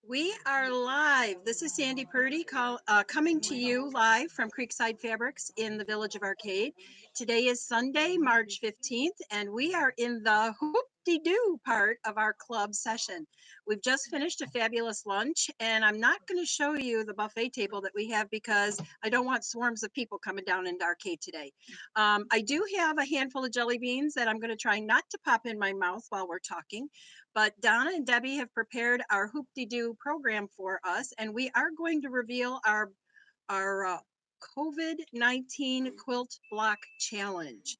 We are live. This is Sandy Purdy coming to you live from Creekside Fabrics in the Village of Arcade. Today is Sunday, March 15th, and we are in the hoop-de-doo part of our club session. We've just finished a fabulous lunch, and I'm not going to show you the buffet table that we have because I don't want swarms of people coming down into Arcade today. I do have a handful of jelly beans that I'm going to try not to pop in my mouth while we're talking. But Donna and Debbie have prepared our hoop-de-doo program for us, and we are going to reveal our COVID-19 quilt block challenge.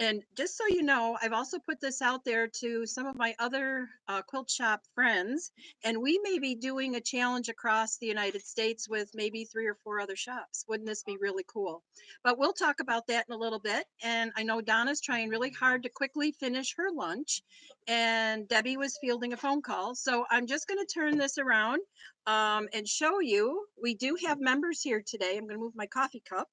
And just so you know, I've also put this out there to some of my other quilt shop friends, and we may be doing a challenge across the United States with maybe 3 or 4 other shops. Wouldn't this be really cool? But we'll talk about that in a little bit. And I know Donna's trying really hard to quickly finish her lunch, and Debbie was fielding a phone call. So I'm just going to turn this around and show you. We do have members here today. I'm going to move my coffee cup.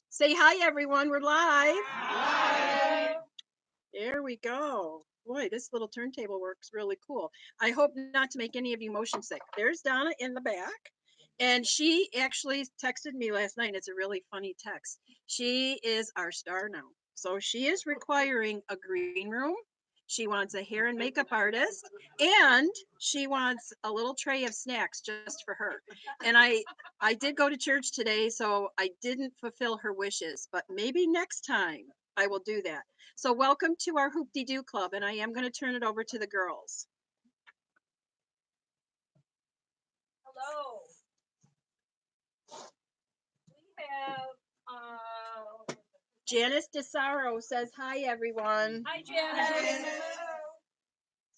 Say hi, everyone. We're live. Hi. There we go. Boy, this little turntable works really cool. I hope not to make any of you motion sick. There's Donna in the back. And she actually texted me last night. It's a really funny text. She is our star now. So she is requiring a green room. She wants a hair and makeup artist, and she wants a little tray of snacks just for her. And I did go to church today, so I didn't fulfill her wishes, but maybe next time I will do that. So welcome to our Hoop-de-Doo Club, and I am going to turn it over to the girls. Hello. We have Janice DeSaro says hi, everyone. Hi, Janice.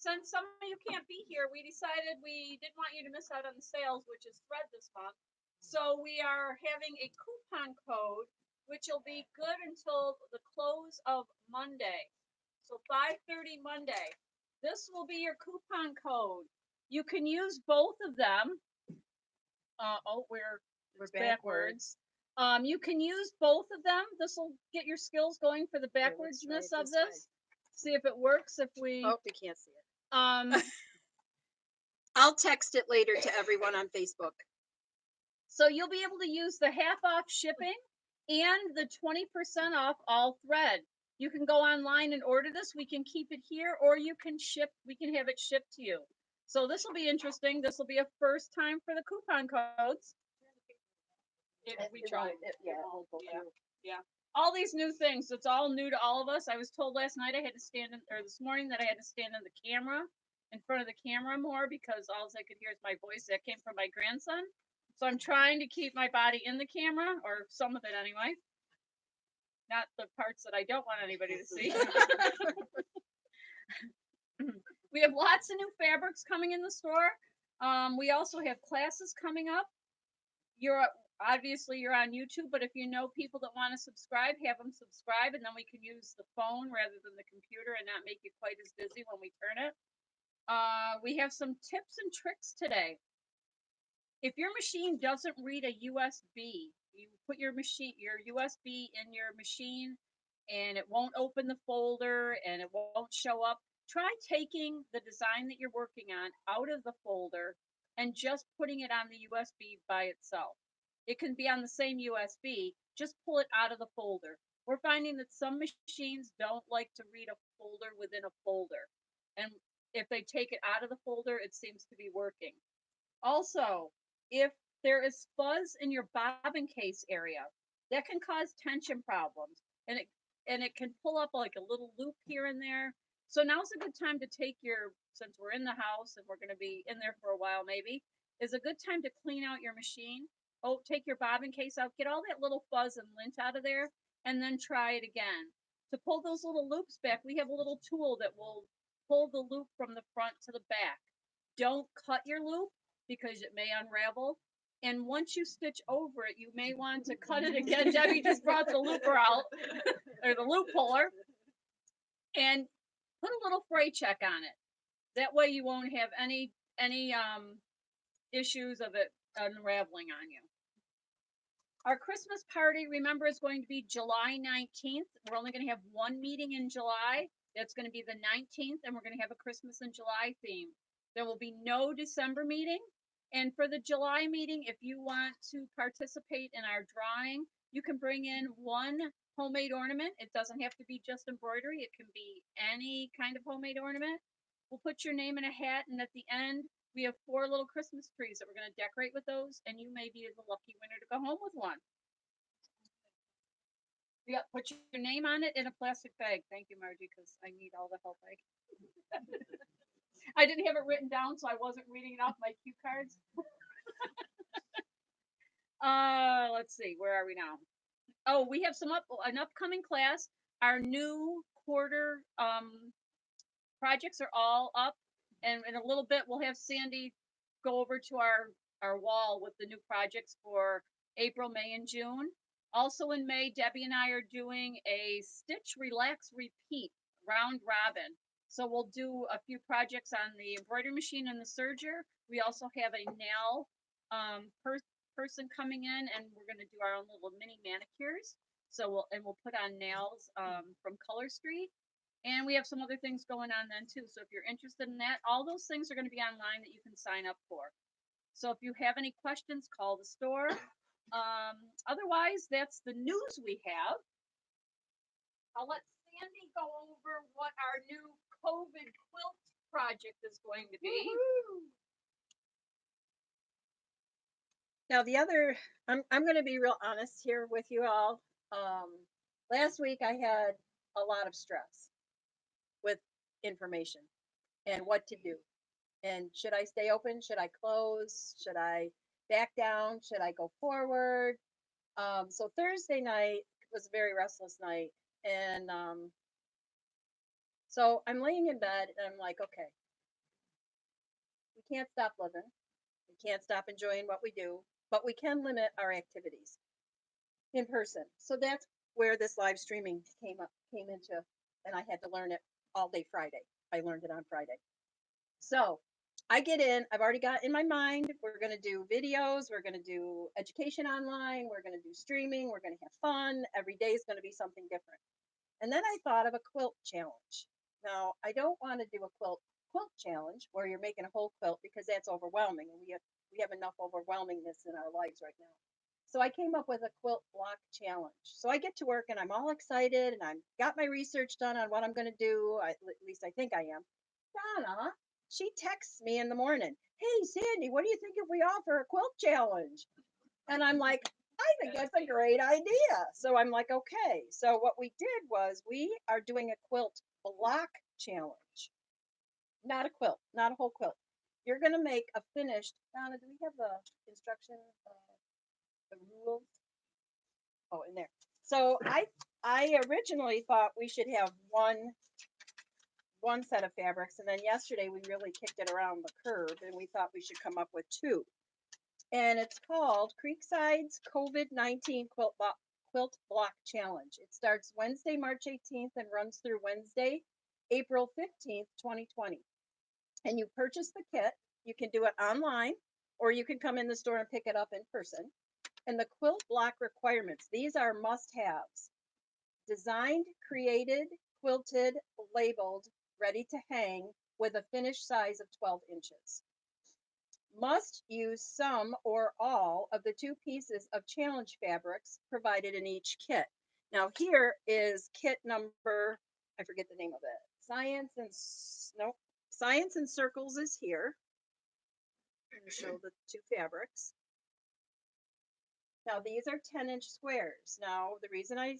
Since some of you can't be here, we decided we didn't want you to miss out on the sales, which is Thread this month. So we are having a coupon code, which will be good until the close of Monday. So 5:30 Monday. This will be your coupon code. You can use both of them. We're backwards. You can use both of them. This will get your skills going for the backwardsness of this. See if it works. If we you can't see it. I'll text it later to everyone on Facebook. So you'll be able to use the half off shipping and the 20% off all Thread. You can go online and order this. We can keep it here, or you can ship. We can have it shipped to you. So this will be interesting. This will be a first time for the coupon codes. We tried. Yeah. All these new things. It's all new to all of us. I was told last night I had to stand in, or this morning that I had to stand in the camera, in front of the camera more because all I could hear is my voice. That came from my grandson. So I'm trying to keep my body in the camera, or some of it anyway. Not the parts that I don't want anybody to see. We have lots of new fabrics coming in the store. We also have classes coming up. Obviously you're on YouTube, but if you know people that want to subscribe, have them subscribe, and then we can use the phone rather than the computer and not make you quite as busy when we turn it. We have some tips and tricks today. If your machine doesn't read a USB, you put your USB in your machine and it won't open the folder and it won't show up. Try taking the design that you're working on out of the folder and just putting it on the USB by itself. It can be on the same USB, just pull it out of the folder. We're finding that some machines don't like to read a folder within a folder. And if they take it out of the folder, it seems to be working. Also, if there is fuzz in your bobbin case area, that can cause tension problems, and it can pull up like a little loop here and there. So now's a good time to since we're in the house and we're going to be in there for a while, maybe is a good time to clean out your machine. Take your bobbin case out, get all that little fuzz and lint out of there, and then try it again. To pull those little loops back, we have a little tool that will pull the loop from the front to the back. Don't cut your loop because it may unravel. And once you stitch over it, you may want to cut it again. Debbie just brought the looper out, or the loop puller, and put a little fray check on it. That way you won't have any issues of it unraveling on you. Our Christmas party, remember, is going to be July 19th. We're only going to have one meeting in July. That's going to be the 19th, and we're going to have a Christmas in July theme. There will be no December meeting. And for the July meeting, if you want to participate in our drawing, you can bring in one homemade ornament. It doesn't have to be just embroidery, it can be any kind of homemade ornament. We'll put your name in a hat, and at the end, we have 4 little Christmas trees that we're going to decorate with those, and you may be the lucky winner to go home with one. Yeah, put your name on it in a plastic bag. Thank you, Margie, because I need all the help I can. I didn't have it written down, so I wasn't reading it off my cue cards. Let's see, where are we now? Oh, we have an upcoming class. Our new quarter projects are all up, and in a little bit we'll have Sandy go over to our wall with the new projects for April, May, and June. Also in May, Debbie and I are doing a stitch, relax, repeat round robin. So we'll do a few projects on the embroidery machine and the serger. We also have a nail person coming in, and we're going to do our own little mini manicures. So we'll put on nails from Color Street. And we have some other things going on then too. So if you're interested in that, all those things are going to be online that you can sign up for. So if you have any questions, call the store. Otherwise, that's the news we have. I'll let Sandy go over what our new COVID quilt project is going to be. Woo-hoo. Now I'm going to be real honest here with you all. Last week I had a lot of stress with information and what to do. And should I stay open? Should I close? Should I back down? Should I go forward? So Thursday night was a very restless night. And so I'm laying in bed and I'm like, okay, we can't stop living. We can't stop enjoying what we do, but we can limit our activities in person. So that's where this live streaming came into, and I had to learn it all day Friday. I learned it on Friday. So I get in, I've already got in my mind, we're going to do videos, we're going to do education online, we're going to do streaming, we're going to have fun. Every day is going to be something different. And then I thought of a quilt challenge. Now, I don't want to do a quilt challenge where you're making a whole quilt because that's overwhelming, and we have enough overwhelmingness in our lives right now. So I came up with a quilt block challenge. So I get to work and I'm all excited and I've got my research done on what I'm going to do. At least I think I am. Donna, she texts me in the morning, "Hey, Sandy, what do you think if we offer a quilt challenge?" And I'm like, "I think that's a great idea." So I'm like, okay. So what we did was we are doing a quilt block challenge. Not a quilt, not a whole quilt. You're going to make a finished. Donna, do we have the instruction, the rules? Oh, in there. So I originally thought we should have one set of fabrics, and then yesterday we really kicked it around the curve and we thought we should come up with two. And it's called Creekside's COVID-19 Quilt Block Challenge. It starts Wednesday, March 18th and runs through Wednesday, April 15th, 2020. And you purchase the kit. You can do it online or you can come in the store and pick it up in person. And the quilt block requirements, these are must-haves. Designed, created, quilted, labeled, ready to hang with a finished size of 12 inches. Must use some or all of the 2 pieces of challenge fabrics provided in each kit. Now here is kit number, I forget the name of it. Science and Circles is here. I'm going to show the 2 fabrics. Now these are 10-inch squares. Now the reason I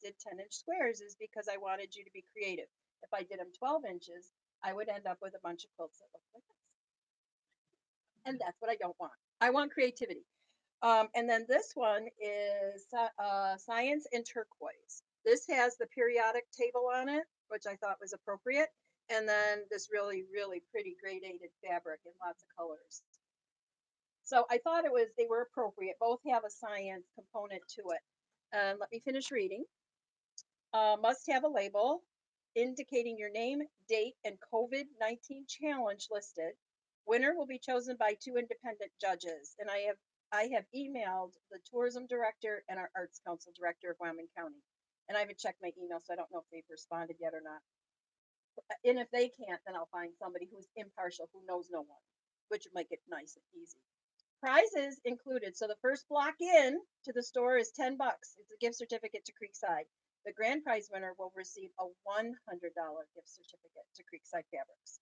did 10-inch squares is because I wanted you to be creative. If I did them 12 inches, I would end up with a bunch of quilts that look like this. And that's what I don't want. I want creativity. And then this one is Science in Turquoise. This has the periodic table on it, which I thought was appropriate. And then this really, really pretty gradated fabric in lots of colors. So I thought they were appropriate. Both have a science component to it. Let me finish reading. Must have a label indicating your name, date, and COVID-19 challenge listed. Winner will be chosen by 2 independent judges. And I have emailed the tourism director and our arts council director of Wyoming County. And I haven't checked my email, so I don't know if they've responded yet or not. and if they can't, then I'll find somebody who's impartial, who knows no one, which would make it nice and easy. Prizes included. So the first block in to the store is $10. It's a gift certificate to Creekside. The grand prize winner will receive a $100 gift certificate to Creekside Fabrics.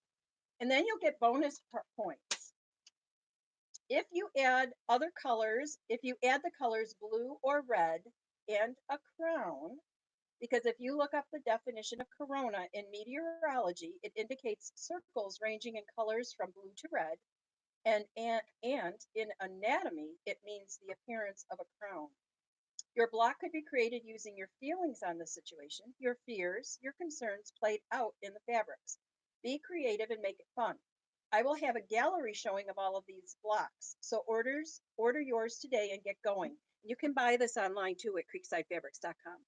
And then you'll get bonus points. If you add other colors, if you add the colors blue or red and a crown, because if you look up the definition of corona in meteorology, it indicates circles ranging in colors from blue to red, and in anatomy, it means the appearance of a crown. Your block could be created using your feelings on the situation, your fears, your concerns played out in the fabrics. Be creative and make it fun. I will have a gallery showing of all of these blocks. So order yours today and get going. You can buy this online too at creeksidefabrics.com.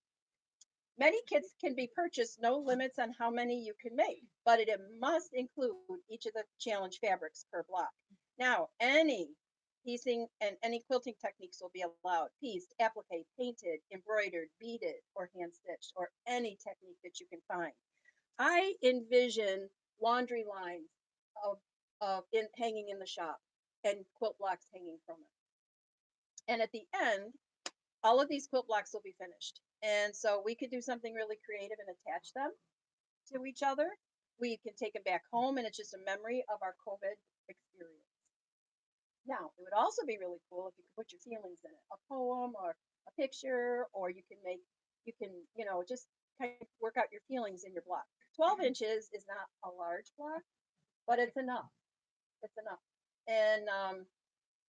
Many kits can be purchased, no limits on how many you can make, but it must include each of the challenge fabrics per block. Now, any piecing and any quilting techniques will be allowed. Pieced, applique, painted, embroidered, beaded, or hand stitched, or any technique that you can find. I envision laundry lines hanging in the shop and quilt blocks hanging from it. And at the end, all of these quilt blocks will be finished. And so we could do something really creative and attach them to each other. We can take them back home, and it's just a memory of our COVID experience. Now, it would also be really cool if you could put your feelings in it, a poem or a picture, or you can, just kind of work out your feelings in your block. 12 inches is not a large block, but it's enough. It's enough. And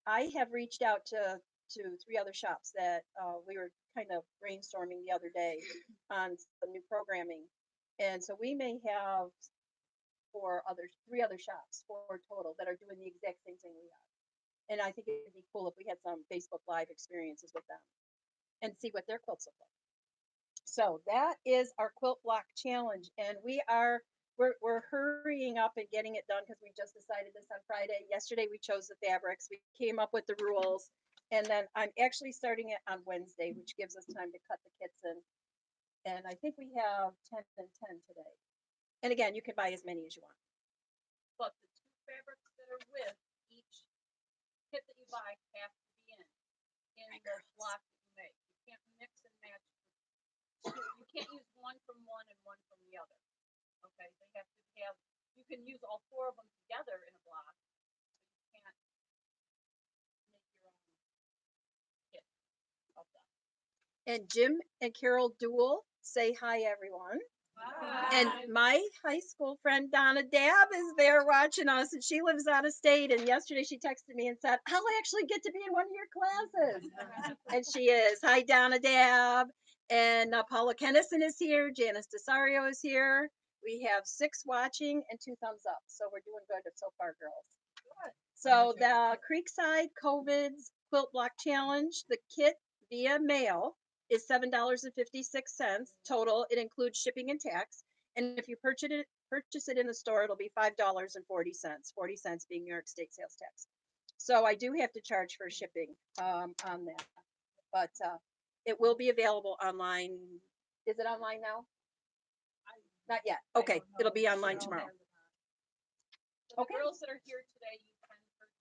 I have reached out to three other shops that we were kind of brainstorming the other day on some new programming. And so we may have three other shops, four total, that are doing the exact same thing we are. And I think it'd be cool if we had some Facebook Live experiences with them and see what their quilts look like. So that is our quilt block challenge, and we're hurrying up and getting it done because we just decided this on Friday. Yesterday we chose the fabrics, we came up with the rules, and then I'm actually starting it on Wednesday, which gives us time to cut the kits in. And I think we have 10 and 10 today. And again, you can buy as many as you want. But the two fabrics that are with each kit that you buy have to be in the block that you make. You can't mix and match. You can't use one from one and one from the other. Okay, they have to have. You can use all four of them together in a block, but you can't make your own kit of them. And Jim and Carol Duell say hi, everyone. Hi. And my high school friend Donna Dab is there watching us, and she lives out of state. And yesterday she texted me and said, I'll actually get to be in one of your classes. And she is. Hi, Donna Dab. And Paula Kennison is here. Janice Desario is here. We have 6 watching and 2 thumbs up. So we're doing good so far, girls. Good. So the Creekside COVID's Quilt Block Challenge, the kit via mail is $7.56 total. It includes shipping and tax. And if you purchase it in the store, it'll be $5.40, 40 cents being New York State sales tax. So I do have to charge for shipping on that. But it will be available online. Is it online now? Not yet. Okay, it'll be online tomorrow. So the girls that are here today, you can purchase.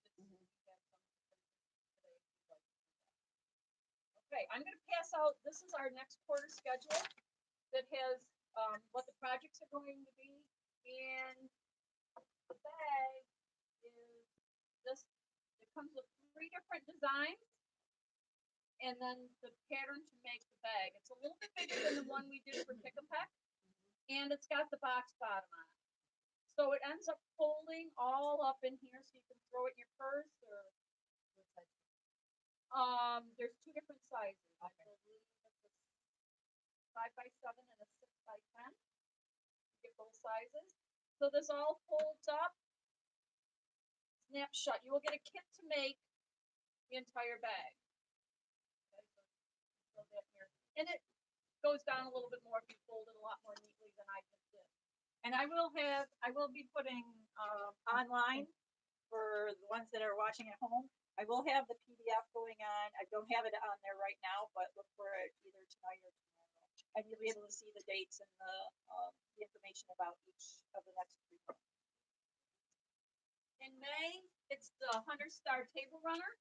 Okay, I'm going to pass out. This is our next quarter schedule that has what the projects are going to be, and the bag is this. It comes with 3 different designs, and then the pattern to make the bag. It's a little bit bigger than the one we did for Pick a Peck, and it's got the box bottom on it. So it ends up folding all up in here, so you can throw it in your purse or. There's 2 different sizes. I believe it's a 5x7 and a 6x10. You get both sizes. So this all folds up, snap shut. You will get a kit to make the entire bag. Okay, so that here. And it goes down a little bit more if you fold it a lot more neatly than I just did. And I will be putting online for the ones that are watching at home. I will have the PDF going on. I don't have it on there right now, but look for it either tonight or tomorrow. and you'll be able to see the dates and the information about each of the next 3 months. In May, it's the 100 Star Table Runner.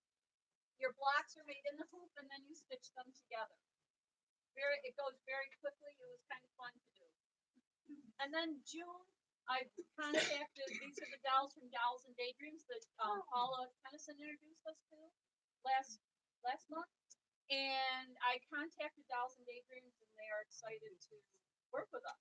Your blocks are made in the hoop and then you stitch them together. It goes very quickly. It was kind of fun to do. And then June, I contacted, these are the dolls from Dolls and Daydreams that Paula Tennyson introduced us to last month. And I contacted Dolls and Daydreams and they are excited to work with us.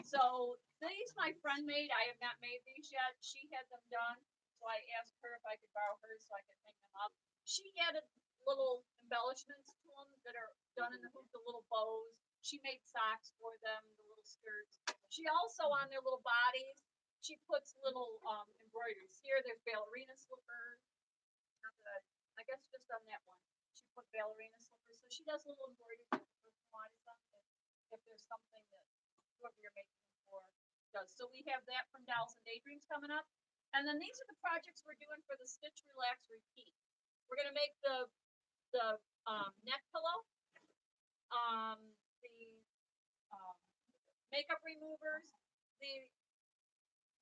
So these my friend made. I have not made these yet. She had them done. So I asked her if I could borrow hers so I could hang them up. She added little embellishments to them that are done in the hoop, the little bows. She made socks for them, the little skirts. She also, on their little bodies, she puts little embroideries. Here, there's ballerina slippers. Not that I guess just on that one. She put ballerina slippers. So she does little embroideries to personalize them if there's something that whoever you're making them for does. So we have that from Dolls and Daydreams coming up. And then these are the projects we're doing for the Stitch, Relax, Repeat. We're gonna make the neck pillow, the makeup removers, the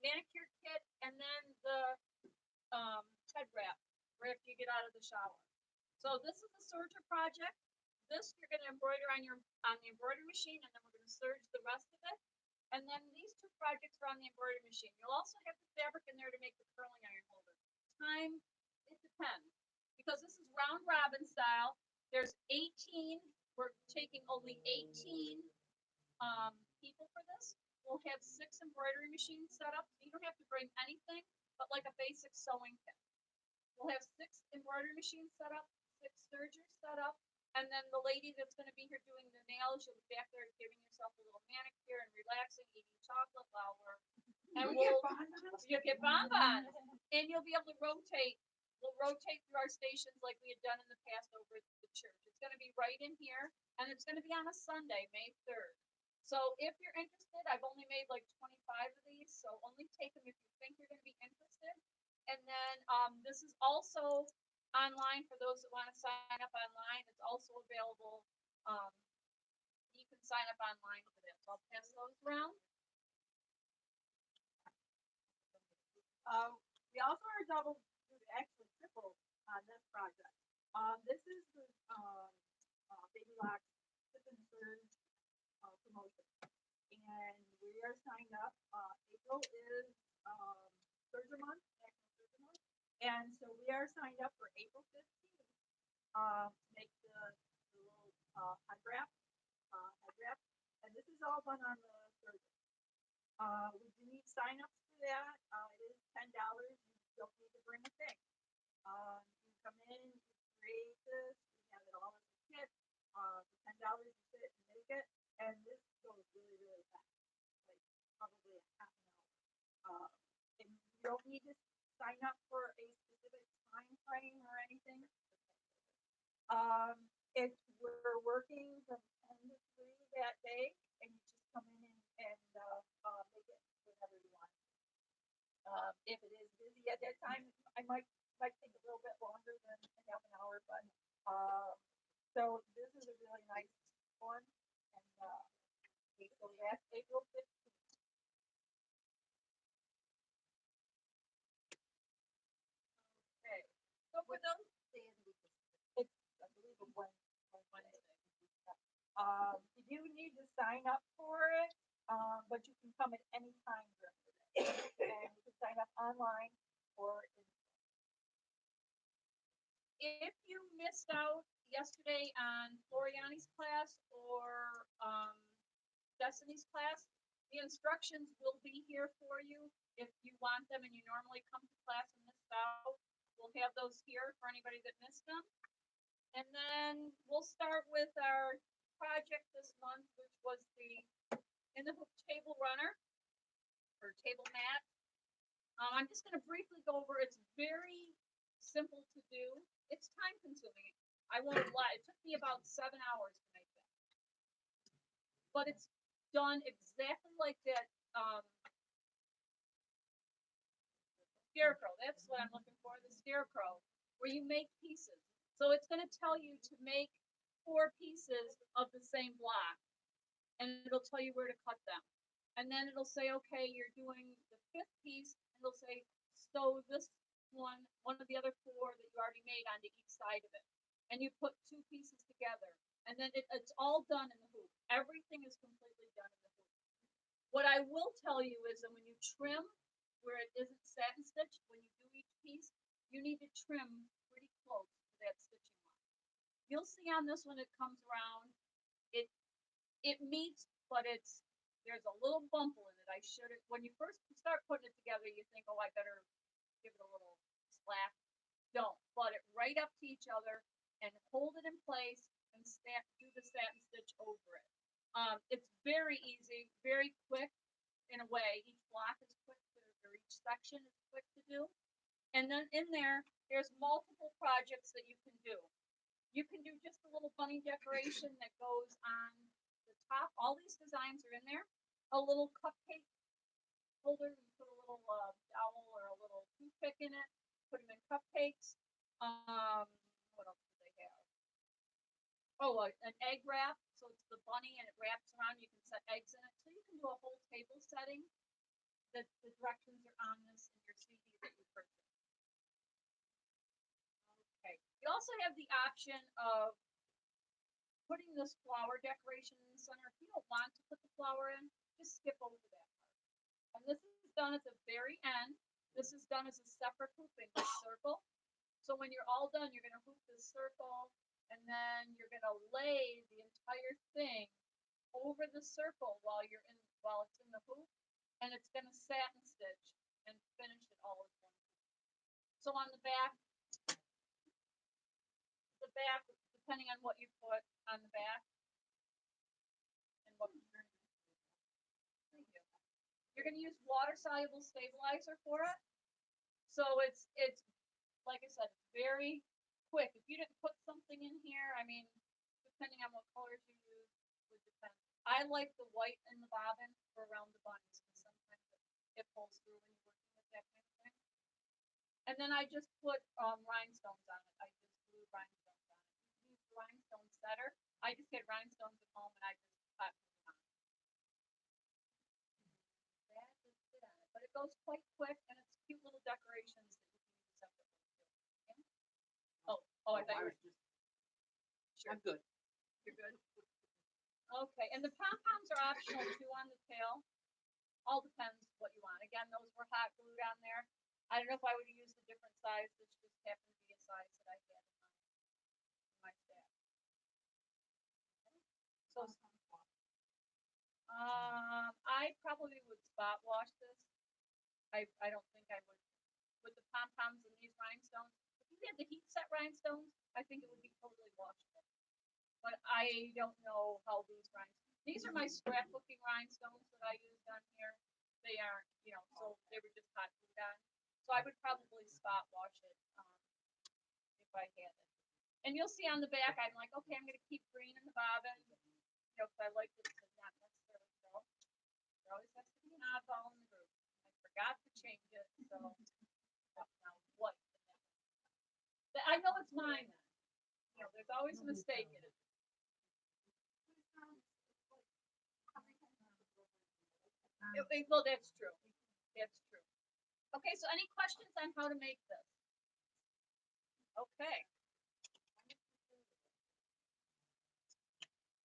manicure kit, and then the head wrap right after you get out of the shower. So this is the serger project. This you're gonna embroider on the embroidery machine, and then we're gonna serge the rest of it. And then these 2 projects are on the embroidery machine. You'll also have the fabric in there to make the curling iron holder. Time, it depends. Because this is round robin style, there's 18, we're taking only 18 people for this. We'll have 6 embroidery machines set up. So you don't have to bring anything but like a basic sewing kit. We'll have 6 embroidery machines set up, 6 sergers set up, and then the lady that's going to be here doing the nails, you'll be back there giving yourself a little manicure and relaxing, eating chocolate while and you'll get bonbons, and you'll be able to rotate. We'll rotate through our stations like we had done in the past over at the church. It's going to be right in here, and it's going to be on a Sunday, May 3rd. So if you're interested, I've only made like 25 of these, so only take them if you think you're going to be interested. And then this is also online for those that want to sign up online. It's also available. You can sign up online for that. So I'll pass those around. We also are double, actually triple on this project. This is the Baby Lock Sip and Surge promotion, and we are signed up. April is Surger month, National Surger month, and so we are signed up for April 15th to make the little head wrap, and this is all done on the Surger. We do need signups for that. It is $10. You don't need to bring a thing. You come in, you create this, we have it all in the kit. For $10 you sit and make it, and this goes really, really fast. Like probably a half an hour. And you don't need to sign up for a specific time frame or anything. We're working from 10 to 3 that day, and you just come in and make it whenever you want. If it is busy at that time, I might take a little bit longer than half an hour, but so this is a really nice one, and so that's April 15th. Okay, so for those it's I believe a Wednesday. You do need to sign up for it, but you can come at any time during the day, and you can sign up online or in. If you missed out yesterday on Floriani's class or Destiny's class, the instructions will be here for you if you want them and you normally come to class and missed out. We'll have those here for anybody that missed them. And then we'll start with our project this month, which was the In the Hoop Table Runner or Table Mat. I'm just going to briefly go over. It's very simple to do. It's time consuming. I won't lie. It took me about 7 hours to make that. But it's done exactly like that scarecrow. That's what I'm looking for, the scarecrow, where you make pieces. So it's going to tell you to make 4 pieces of the same block. and it'll tell you where to cut them. And then it'll say, okay, you're doing the fifth piece, and it'll say, sew this one of the other four that you already made onto each side of it. And you put two pieces together, and then it's all done in the hoop. Everything is completely done in the hoop. What I will tell you is that when you trim where it isn't satin stitch, when you do each piece, you need to trim pretty close to that stitching line. You'll see on this one it comes around, it meets, but there's a little bumple in it. I should have, when you first start putting it together, you think, oh, I better give it a little slap. Don't. Butt it right up to each other and hold it in place and do the satin stitch over it. It's very easy, very quick in a way. Each block is quick or each section is quick to do. And then in there's multiple projects that you can do. You can do just a little bunny decoration that goes on the top. All these designs are in there. A little cupcake holder, you put a little dowel or a little toothpick in it. Put them in cupcakes. What else do they have? Oh, an egg wrap. So it's the bunny and it wraps around. You can set eggs in it. So you can do a whole table setting. The directions are on this in your CD that you purchased. Okay. You also have the option of putting this flower decoration in the center. If you don't want to put the flower in, just skip over that part. And this is done at the very end. This is done as a separate hooping circle. So when you're all done, you're going to hoop this circle, and then you're going to lay the entire thing over the circle while it's in the hoop, and it's going to satin stitch and finish it all as one hoop. So on the back, depending on what you put on the back and what you're going to use water-soluble stabilizer for it. So it's like I said, it's very quick. If you didn't put something in here, I mean, depending on what colors you use, would depend. I like the white and the bobbin for around the bunnies because sometimes it pulls through when you're working with that kind of thing. And then I just put rhinestones on it. I just glue rhinestones on it. You can use the rhinestone setter. I just get rhinestones at home and I just cut them on. That is it on it. But it goes quite quick and it's cute little decorations that you can use separately. Okay? Oh, I thought you were sure. I'm good. You're good. Okay, and the pom-poms are optional too on the tail. All depends what you want. Again, those were hot glued on there. I don't know if I would have used a different size. This just happened to be a size that I had in my stack. So, I probably would spot wash this. I don't think I would with the pom-poms and these rhinestones. If you had the heat set rhinestones, I think it would be totally washable. But I don't know how these rhinestones. These are my scrapbooking rhinestones that I used on here. They aren't, so they were just hot glued on. So I would probably spot wash it if I had it. And you'll see on the back, I'm like, okay, I'm going to keep green in the bobbin, because I like this to not necessarily go. There always has to be an oddball in the group. I forgot to change it, so now what? I know it's mine. There's always a mistake in it. Well, that's true. That's true. Okay, so any questions on how to make this? Okay.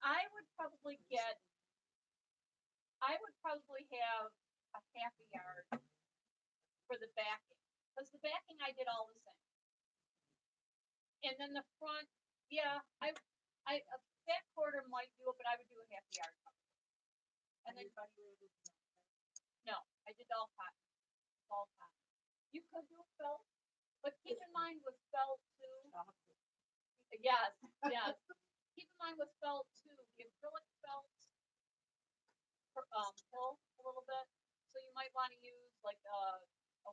I would probably have a half a yard for the backing. Because the backing I did all the same. And then the front, yeah, a back quarter might do it, but I would do a half a yard. And then no, I did all cotton. All cotton. You could do felt, but keep in mind with felt too. Yes. Keep in mind with felt too, the acrylic felt pill a little bit. So you might want to use like a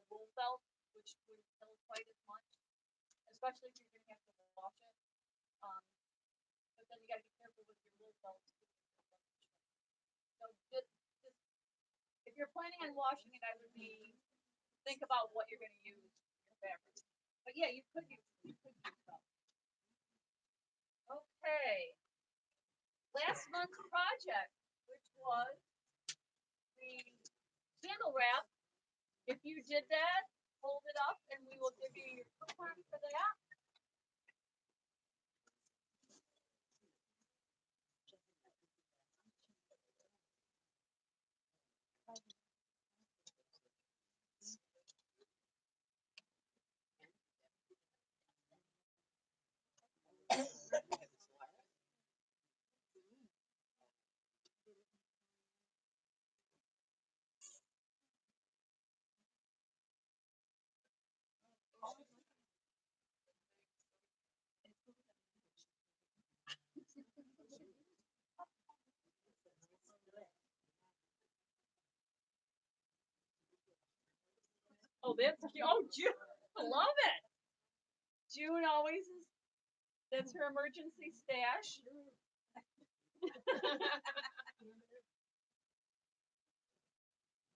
wool felt, which wouldn't pill quite as much, especially if you're going to have to wash it. But then you got to be careful with your wool felt too. So just if you're planning on washing it, I would think about what you're going to use in your fabric. But yeah, you could use felt. Okay. Last month's project, which was the candle wrap. If you did that, hold it up and we will give you your coupon for that. Oh, that's June. I love it. June always is. That's her emergency stash.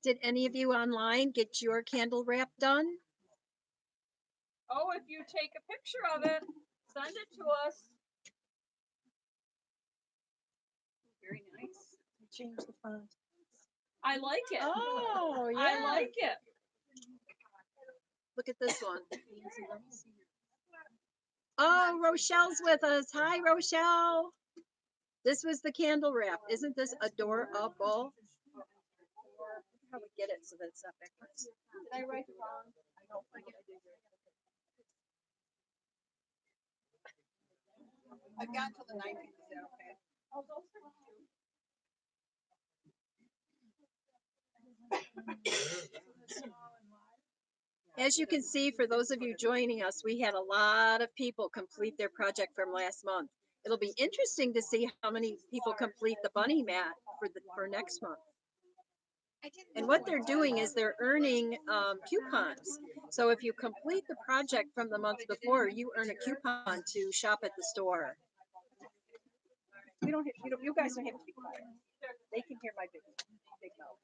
Did any of you online get your candle wrap done? Oh, if you take a picture of it, send it to us. Very nice. Change the font. I like it. Oh, yeah. I like it. Look at this one. Oh, Rochelle's with us. Hi, Rochelle. This was the candle wrap. Isn't this adorable? How we get it so that it's not backwards. Did I write it wrong? I don't think I did. I've got till the 19th. Is that okay? Oh, those are cute. As you can see, for those of you joining us, we had a lot of people complete their project from last month. It'll be interesting to see how many people complete the bunny mat for next month. And what they're doing is they're earning coupons. So if you complete the project from the month before, you earn a coupon to shop at the store. You don't. You guys don't have to be quiet. They can hear my big mouth.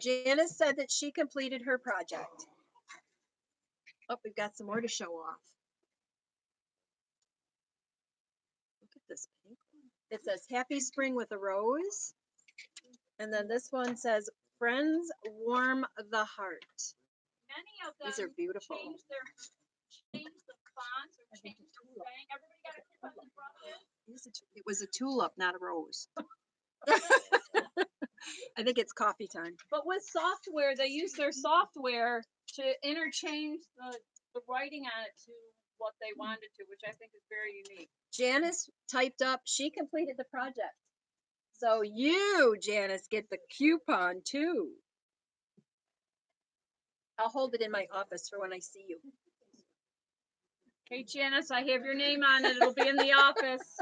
Janice said that she completed her project. Oh, we've got some more to show off. Look at this pink one. It says Happy Spring with a Rose. And then this one says Friends Warm the Heart. Many of them These are beautiful. change the fonts or change the saying. Everybody got a coupon in front of it. It was a tulip, not a rose. I think it's coffee time. But with software, they use their software to interchange the writing on it to what they wanted to, which I think is very unique. Janice typed up, she completed the project. So you, Janice, get the coupon too. I'll hold it in my office for when I see you. Hey, Janice, I have your name on it. It'll be in the office.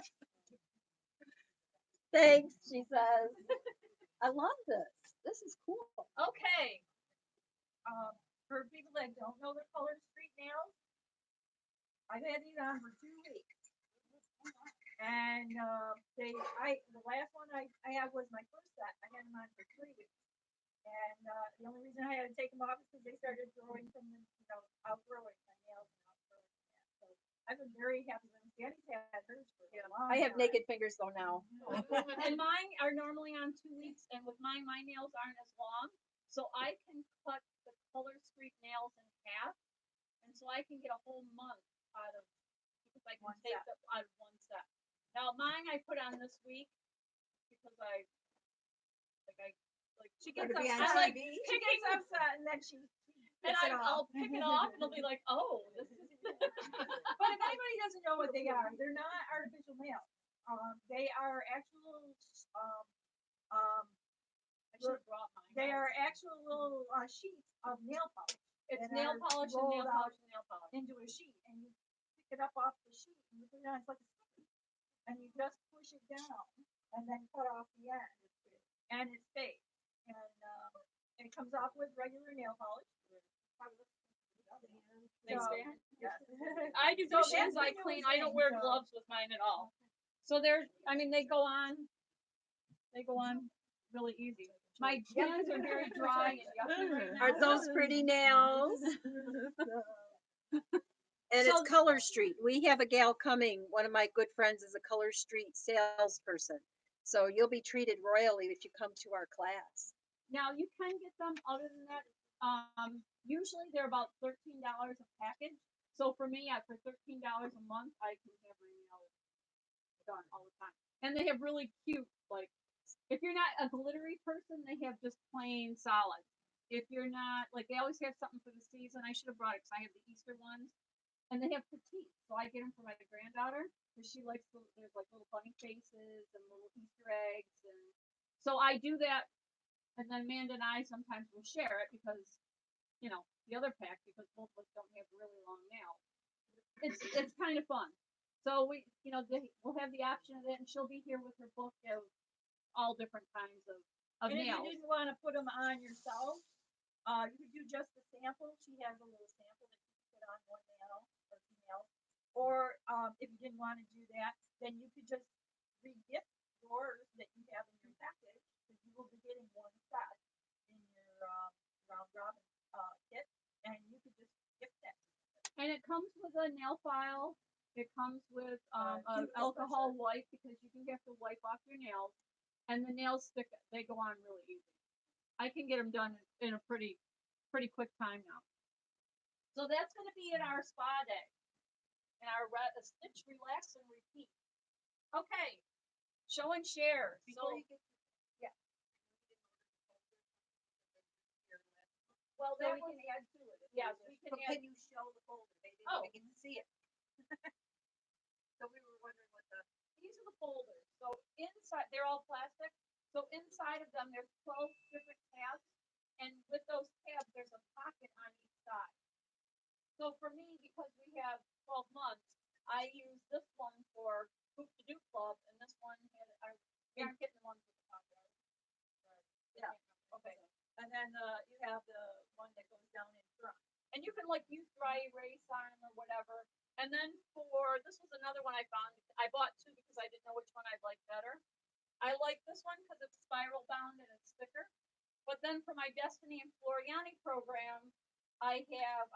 Thanks, she says. I love this. This is cool. Okay. For people that don't know the color street nails, I've had these on for 2 weeks. And the last one I had was my first set. I had them on for 3 weeks. And the only reason I had to take them off is because they started growing from the, outgrowing my nails and outgrowing that. So I've been very happy with them. Danny's had hers for a long I have time. naked fingers though now. And mine are normally on 2 weeks, and with mine, my nails aren't as long. So I can cut the color street nails in half. And so I can get a whole month out of, because I can take them out of one set. Now mine I put on this week because she gets To be on upset. TV. She gets upset and then she And gets it off. I'll pick it off and I'll be like, oh, this is. But if anybody doesn't know what they are, they're not artificial nails. They are actual. I should have brought mine. They are actual little sheets of nail polish. It's that nail are polish and nail rolled out polish and nail polish. into a sheet, and you pick it up off the sheet, and you put it on. It's like a sticky, and you just push it down, and then cut off the end, and it stays. And it comes off with regular nail polish. Thanks, So, Dan. yeah. I do So dishes, that's I the clean, newest I don't thing, wear so- gloves with mine at all. So they go on really easy. My hands are very dry and yucky right now. Are those pretty nails? And it's So- Color Street. We have a gal coming. One of my good friends is a Color Street salesperson. So you'll be treated royally if you come to our class. Now you can get them other than that. Usually they're about $13 a package. So for me, for $13 a month, I can have my nails done all the time. And they have really cute, like, if you're not a glittery person, they have just plain solid. If you're not, like, they always have something for the season. I should have brought it because I have the Easter ones. And they have petite. So I get them for my granddaughter because she likes there's like little bunny faces and little Easter eggs. And so I do that. And then Amanda and I sometimes will share it because, you know, the other pack, because both of us don't have really long nails. It's kind of fun. So we'll have the option of it, and she'll be here with her book of all different kinds of And if nails. you didn't want to put them on yourself, you could do just the sample. She has a little sample that you can put on one nail or two nails. Or if you didn't want to do that, then you could just re-gift yours that you have in your package, because you will be getting one set in your round robin kit, and you could just gift that. And it comes with a nail file. It comes with an Cuticle alcohol pusher. wipe because you do have to wipe off your nails, and the nails stick. They go on really easy. I can get them done in a pretty quick time now. So that's going to be at our spa day, and our stitch, relax, and repeat. Okay, show and share. Before So, you get yeah. Well, So that we we can add to it. Yes, we can But add. can you show the folder? They didn't Oh. get to see it. So we were wondering what the. These are the folders. So inside, they're all plastic. So inside of them, there's 12 different tabs, and with those tabs, there's a pocket on each side. So for me, because we have 12 months, I use this one for Hoop to Do Club, and this one we aren't getting the ones with the pocket. Yeah. Okay. And then you have the one that goes down in front. And you can like use dry erase on them or whatever. And then this was another one I found. I bought two because I didn't know which one I'd like better. I like this one because it's spiral bound and it's thicker. But then for my Destiny and Floriani program, I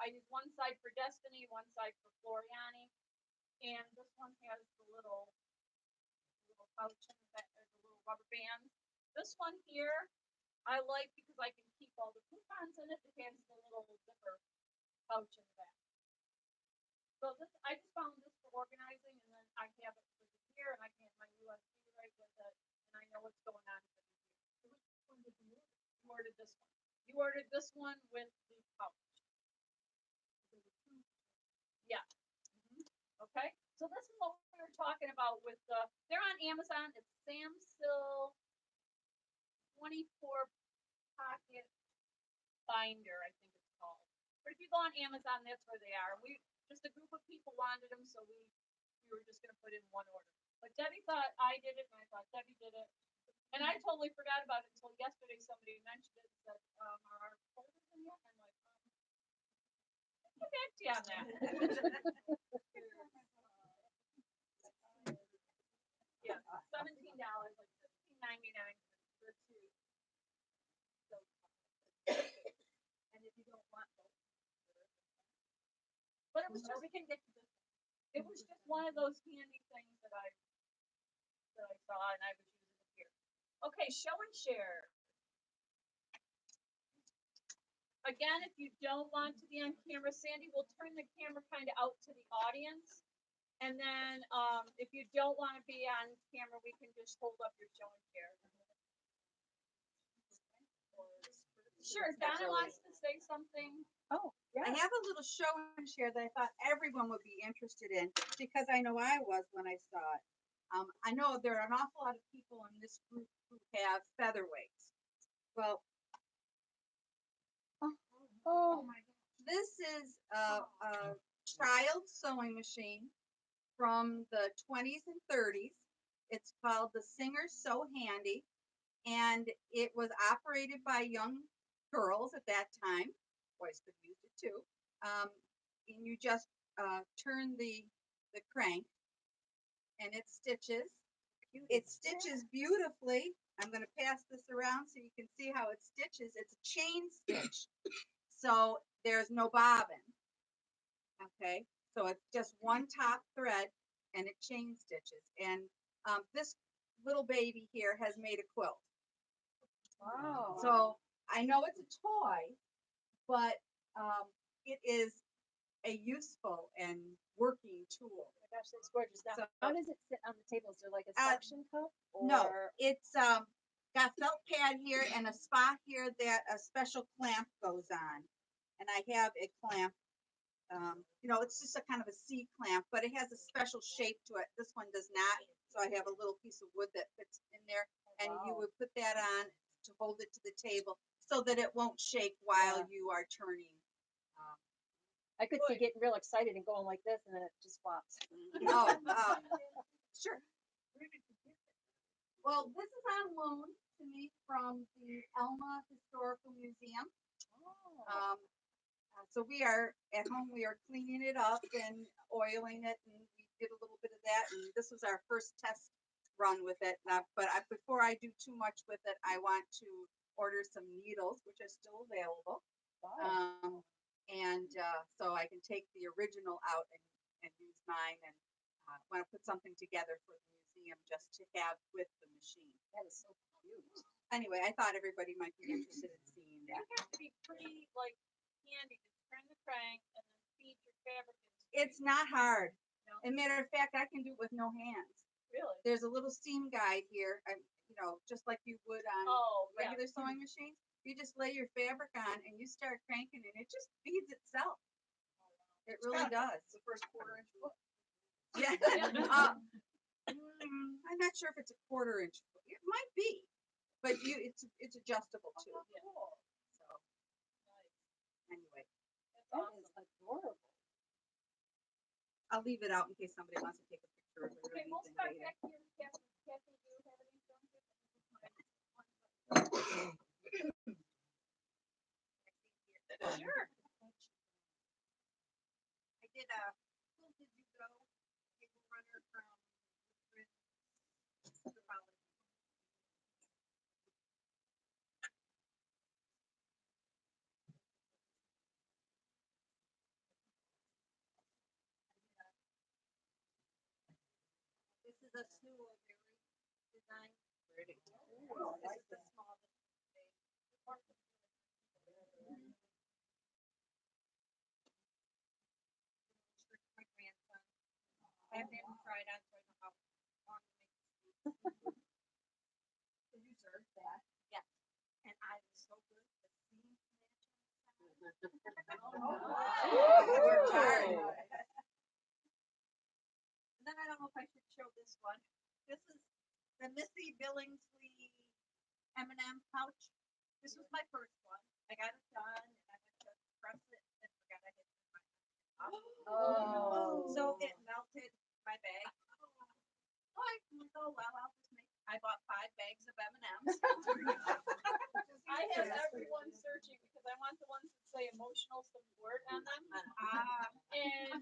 use one side for Destiny, one side for Floriani, and this one has the little pouch in the back, the little rubber band. This one here, I like because I can keep all the coupons in it. It has the little zipper pouch in the back. So I just found this for organizing, and then I have it for the year, and I can have my USB right with it, and I know what's going on for the year. Which one did you order? You ordered this one. You ordered this one with the pouch. Yeah. Okay. So this is what we were talking about with they're on Amazon. It's Samsil 24 pocket binder, I think it's called. But if you go on Amazon, that's where they are. Just a group of people wanted them, so we were just gonna put in one order. But Debbie thought I did it, and I thought Debbie did it, and I totally forgot about it until yesterday. Somebody mentioned it and said, "Are our folders in yet?" I'm like, "I'll get back to you on that." Yeah, $17, like $15.99 for two. So, And if you don't want those. but it was just it was just one of those handy things that I saw and I was using it here. Okay, show and share. Again, if you don't want to be on camera, Sandy will turn the camera kind of out to the audience. And then if you don't want to be on camera, we can just hold up your show and share. Sure, Donna wants to say something. Oh, Yeah. I have a little show and share that I thought everyone would be interested in because I know I was when I saw it. I know there are an awful lot of people in this group who have featherweights. Well, Oh my God. this is a child sewing machine from the 20s and 30s. It's called the Singer Sew Handy, and it was operated by young girls at that time. Boys could use it too. And you just turn the crank, and it stitches. It stitches beautifully. I'm gonna pass this around so you can see how it stitches. It's a chain stitch. So there's no bobbin. Okay, so it's just one top thread and it chain stitches. And this little baby here has made a quilt. Wow. So I know it's a toy, but it is a useful and working tool. Oh my gosh, that's gorgeous. Now, So- how does it sit on the table? Is there like a Uh, suction cup? No, Or it's got felt pad here and a spot here that a special clamp goes on. And I have a clamp. You know, it's just a kind of a C clamp, but it has a special shape to it. This one does not. So I have a little piece of wood that fits in there, and you wow. would put that on to hold it to the table so that it won't shake while Yeah. you are turning. Um, I could see getting real excited and going like this, and then it just flops. oh, sure. Well, this is on loan to me from the Elma Historical Museum. Oh. So we are at home, we are cleaning it up and oiling it, and we did a little bit of that. And this was our first test run with it. Before I do too much with it, I want to order some needles, which are still available. Wow. So I can take the original out and use mine, and want to put something together for the museum just to have with the machine. That is so cute. Anyway, I thought everybody might be interested in seeing It that. has to be pretty like handy to turn the crank and then feed your fabric into It's not hard. No? As a matter of fact, I can do it with no hands. Really? There's a little seam guide here, just like you would on Oh, yeah. regular sewing machines. You just lay your fabric on and you start cranking, and it just feeds itself. It really does. The first quarter-inch book. Yeah. I'm not sure if it's a 1/4 inch. It might be, but it's adjustable too. So anyway, That is adorable. I'll leave it out in case somebody wants to take a picture of it or Okay, we'll anything start later. back here. Kathy, do you have any from here? Sure. I did a Who Did You Go cable runner from the following. This is a Snow-Berry design. Pretty. This is the smallest thing. My grandson. I haven't even tried on, so I know how long it makes. So you served that? Yes. And I was so good at the seam match. I worked hard. And then I don't know if I should show this one. This is the Missy Billingsley M&M pouch. This was my first one. I got it done and I went to press it and forgot I had put my Oh. so it melted my bag. Oh, I'm like, oh well, I'll just make. I bought 5 bags of M&Ms. I have everyone searching because I want the ones that say emotional support on them. And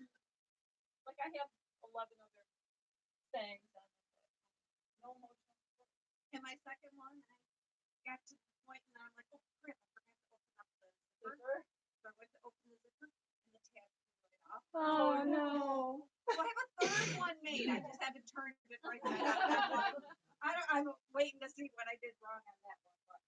like I have 11 other things on them. No emotional support. And my second one, I got to the point and I'm like, oh crap, I forgot to open up the zipper. So I went to open the zipper and the tab flew right off. Oh no. So I have a third one made. I just haven't turned it right side out. I'm waiting to see what I did wrong on that one. But.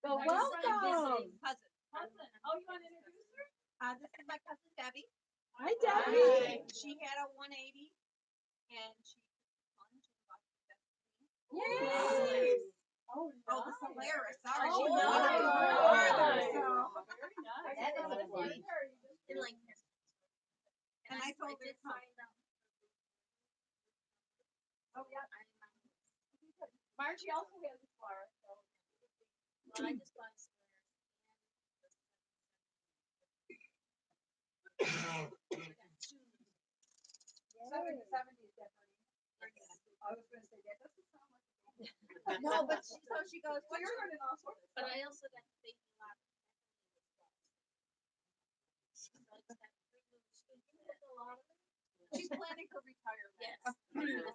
Well, Are you welcome. visiting? Cousin. Oh, you want to introduce her? This is my cousin Debbie. Hi, Debbie. She had a 180 and she plunged about Yay. Oh, Oh, the Solaris. Sorry, Oh, she nice. wanted to go Very farther. nice. So. Very nice. That is What a one? fun. In Lancaster. And I told her Oh, yeah. Margie also has a flower. So. Well, I just bought a Yay. 70s, definitely. I was going to say that doesn't sound like no, but she goes, well, you're learning all sorts of But stuff. I also got the baby lock. So it's got 3 moves. Did you get the lottery? She's planning for retirement. Yes. That's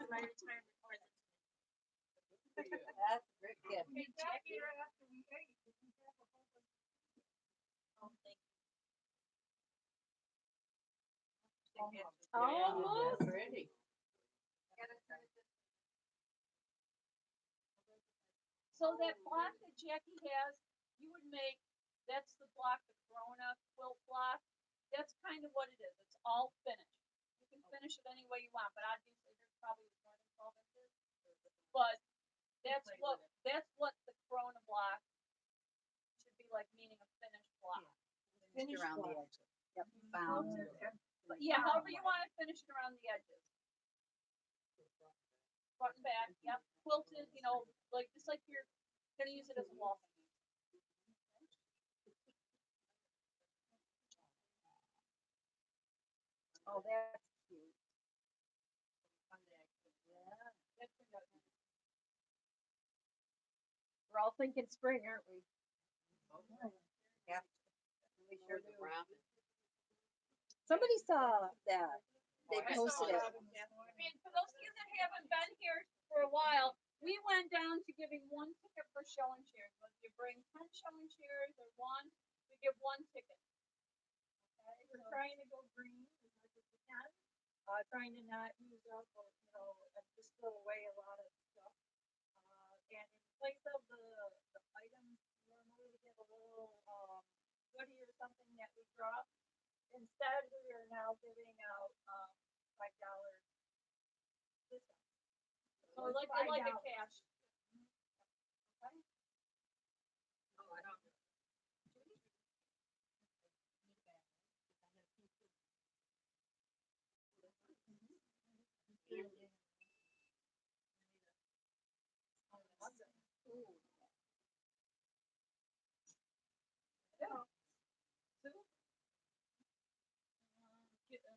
my retirement present. That's a great gift. Hey, Jackie, right after we ate, did you have a whole bunch of- Oh, thank you. Almost. Pretty. So that block that Jackie has, you would make, that's the block, the Corona quilt block. That's kind of what it is. It's all finished. You can finish it any way you want, but obviously there's probably more than 12 inches. But that's what the Corona block should be like, meaning a finished block. Finished Around the block. edges. Yep. Bound. But yeah, however you want it finished around the edges. Front and back, yep. Quilted, you know, like just like you're gonna use it as a wall hanging. Oh, that's cute. That turned out nice. We're all thinking spring, aren't we? Yeah. We sure do. Somebody saw that. They I posted saw it. And for those of you that haven't been here for a while, we went down to giving one ticket for show and shares. Whether you bring 10 show and shares or one, we give one ticket. Okay, We're trying to go green as much as we can. Trying to not use up or, just throw away a lot of stuff. And in place of the items, normally we get a little, goodie or something that we drop. Instead, we are now giving out, $5 discount. So like it's a $5. cash. Okay?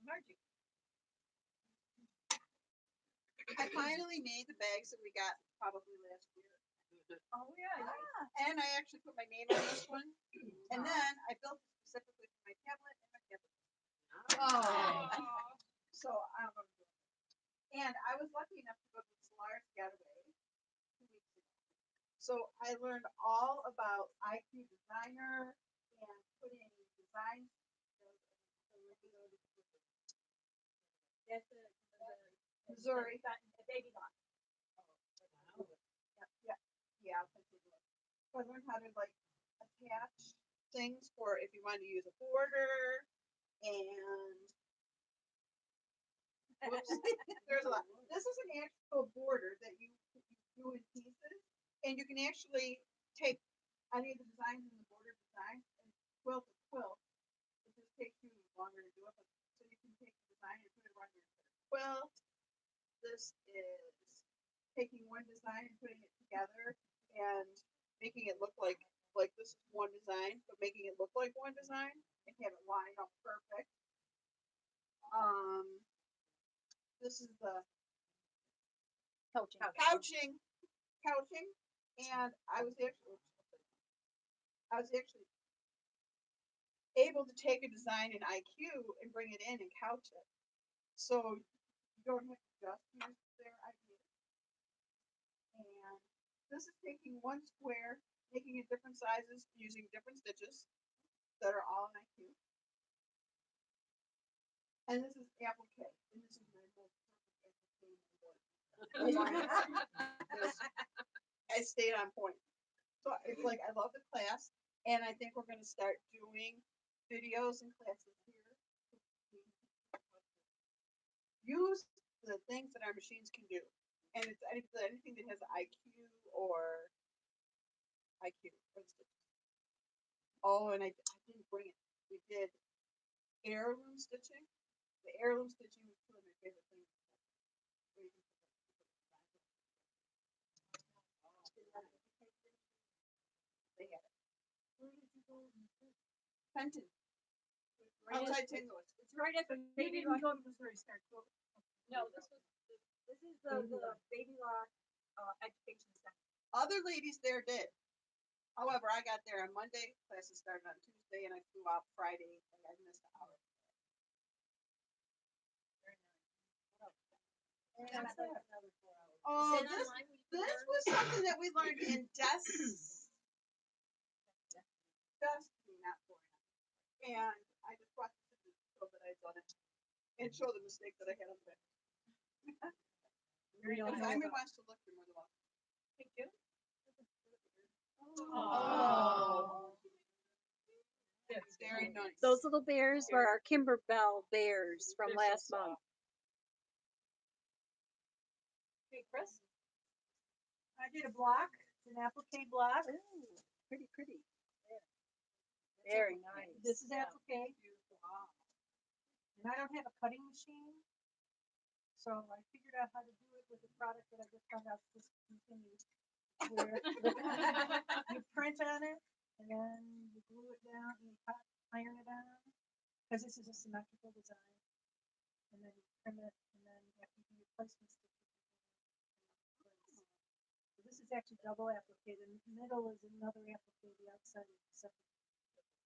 Margie. I finally made the bags that we got probably last year. Oh, yeah. And I actually put my name on this one. And then I built it specifically for my tablet and my tablet. Oh. So I'm gonna do it. And I was lucky enough to go to the Solaris Getaway 2 weeks ago. So I learned all about IQ Designer and putting designs. That's Missouri. the baby lock. Yeah. I'll take a look. So I learned how to like attach things for if you want to use a border and whoops, there's a lot. This is an actual border that you do in pieces, and you can actually take any of the designs in the border design and quilt a quilt. It just takes you longer to do it, but so you can take the design and put it right in your quilt. This is taking one design and putting it together and making it look like this is one design, but making it look like one design and have it lined up perfect. This is the couching, and I was actually able to take a design in IQ and bring it in and couch it. So you don't have to just use their ideas. And this is taking one square, making it different sizes, using different stitches that are all in IQ. And this is applique, and this is my most perfect applique board. I stayed on point. So it's like I love the class, and I think we're gonna start doing videos and classes here. Use the things that our machines can do, and it's anything that has IQ or IQ, for instance. Oh, and I didn't bring it. We did heirloom stitching. The heirloom stitching was two of my favorite things. Where you can put they had it. Where did you go? Fenton. Right Outside at- St. Louis. It's right at the You baby didn't lock. Go to Missouri Star. No, this was This is the baby lock, education center. Other ladies there did. However, I got there on Monday, classes started on Tuesday, and I flew out Friday, and I missed an hour. Oh, this was something that we learned in Destiny, not Florida. And I just brought this to show that I'd done it and show the mistake that I had on the back. We don't If have Simon a- wants to look, you're more than welcome. Thank you. Oh. It's very nice. Those little bears were our Kimberbell bears from They're so last month. Okay, Chris? I did a block, an applique block. Pretty, pretty. Very nice. This is applique. And I don't have a cutting machine. So I figured out how to do it with a product that I just found out is discontinued. Where you print on it and then you glue it down and you iron it on. Cause this is a symmetrical design. And then you trim it and then after you do your placement stitch. So this is actually double applique. The middle is another applique, the outside is separate.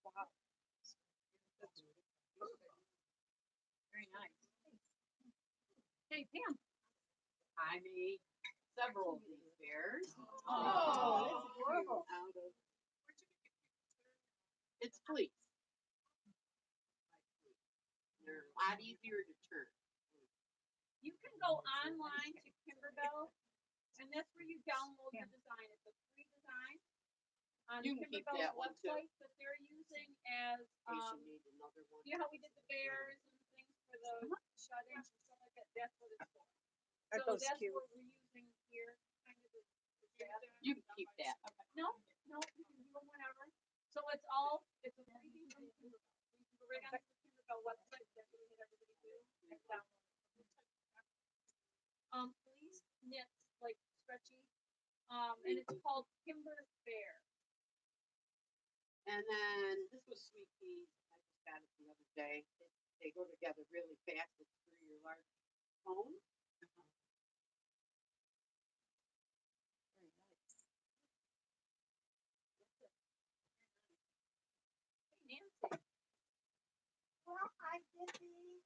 Wow. Very nice. Hey, Pam. I made several of these bears. Oh, that's adorable. Out of, it's fleece. They're a lot easier to turn. You can go online to Kimberbell, and that's where you download the design. It's a free design on You can keep Kimberbell's that one, too. website that they're using as, In case you need another one. you know how we did the bears and things for the shut-ins and stuff like that? That's what it's for. Aren't So those that's cute? what we're using here, kind of the pattern. You can keep that. No, you can do them whenever. So it's all, it's a free thing from Kimberbell. You can go right on the Kimberbell website, that's what we had everybody do, and download it. Fleece knits, like stretchy, and it's called Kimber Bear. And then this was sweet peas. I just got it the other day. They go together really fast. It's for your large home. Hey, Nancy. Well, I did these